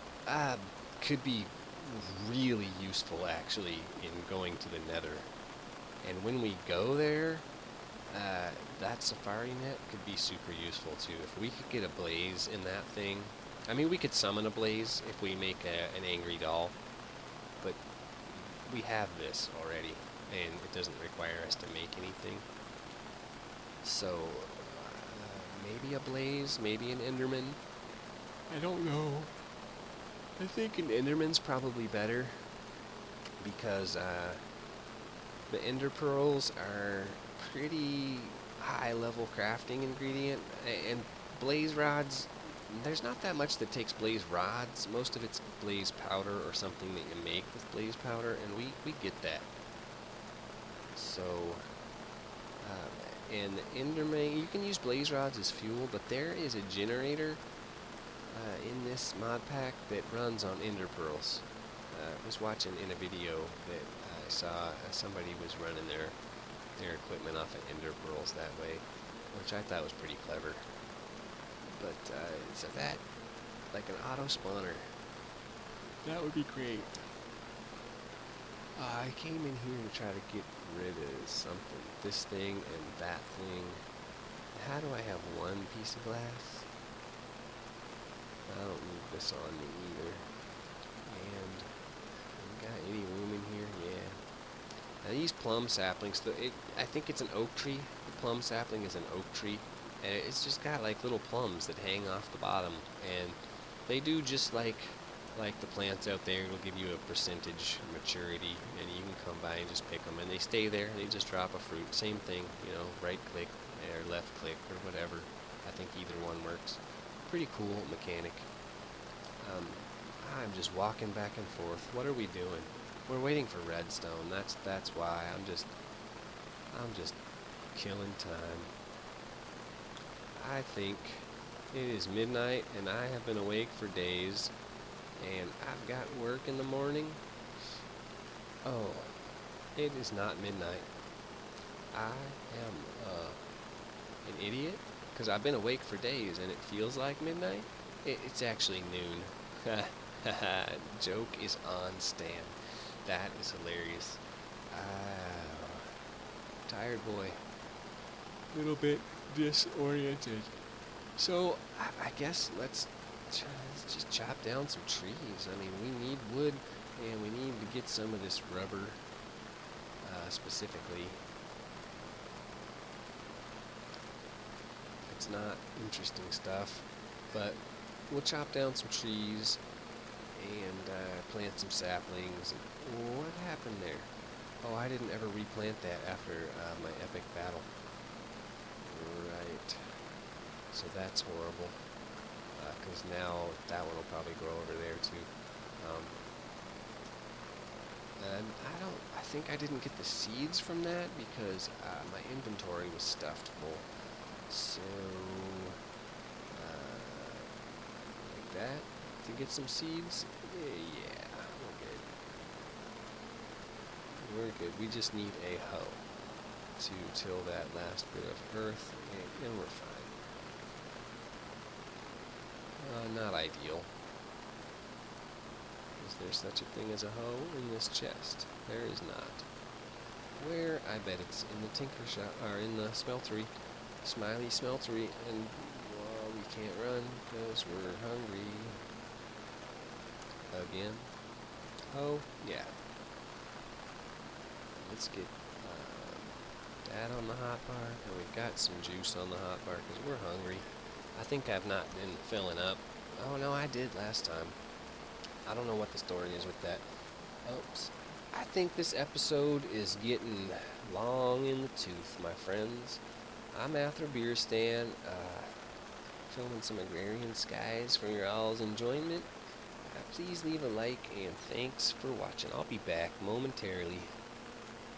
could be really useful, actually, in going to the Nether. And when we go there, that safari net could be super useful too. If we could get a blaze in that thing, we could summon a blaze if we make an angry doll, but we have this already, and it doesn't require us to make anything. So maybe a blaze, maybe an enderman. I don't know. I think an enderman's probably better, because the ender pearls are pretty high level crafting ingredient, and blaze rods, there's not that much that takes blaze rods. Most of it's blaze powder or something that you make with blaze powder, and we get that. So and the enderman, you can use blaze rods as fuel, but there is a generator in this mod pack that runs on ender pearls. I was watching in a video that I saw somebody was running their equipment off of ender pearls that way, which I thought was pretty clever. But so that, like an auto spawner, that would be great. I came in here to try to get rid of something. This thing and that thing. How do I have one piece of glass? I don't need this on me either. And got any room in here? Yeah. Now these plum saplings, I think it's an oak tree. The plum sapling is an oak tree. And it's just got like little plums that hang off the bottom. And they do just like the plants out there. It'll give you a percentage maturity, and you can come by and just pick them, and they stay there. They just drop a fruit. Same thing, right click or left click or whatever. I think either one works. Pretty cool mechanic. I'm just walking back and forth. What are we doing? We're waiting for redstone. That's why I'm just killing time. I think it is midnight, and I have been awake for days. And I've got work in the morning. Oh, it is not midnight. I am an idiot, because I've been awake for days and it feels like midnight. It's actually noon. Joke is on stand. That is hilarious. Tired boy. Little bit disoriented. So I guess let's let's just chop down some trees. I mean, we need wood, and we need to get some of this rubber, specifically. It's not interesting stuff, but we'll chop down some trees and plant some saplings. What happened there? Oh, I didn't ever replant that after my epic battle. Right. So that's horrible. Because now that one will probably grow over there too. Um, and I think I didn't get the seeds from that because my inventory was stuffed full. So, like that, to get some seeds, yeah, we're good. We just need a hoe to till that last bit of earth, and we're fine. Not ideal. Is there such a thing as a hoe in this chest? There is not. Where? I bet it's in the tinker shop, or in the smeltery. Smiley smeltery, and well, we can't run because we're hungry. Again. Oh, yeah. Let's get that on the hot bar, and we've got some juice on the hot bar because we're hungry. I think I've not been filling up. Oh no, I did last time. I don't know what the story is with that. Oops. I think this episode is getting long in the tooth, my friends. I'm Arthur Beerstan, filming some Agrarian Skies for your all's enjoyment. Please leave a like and thanks for watching. I'll be back momentarily.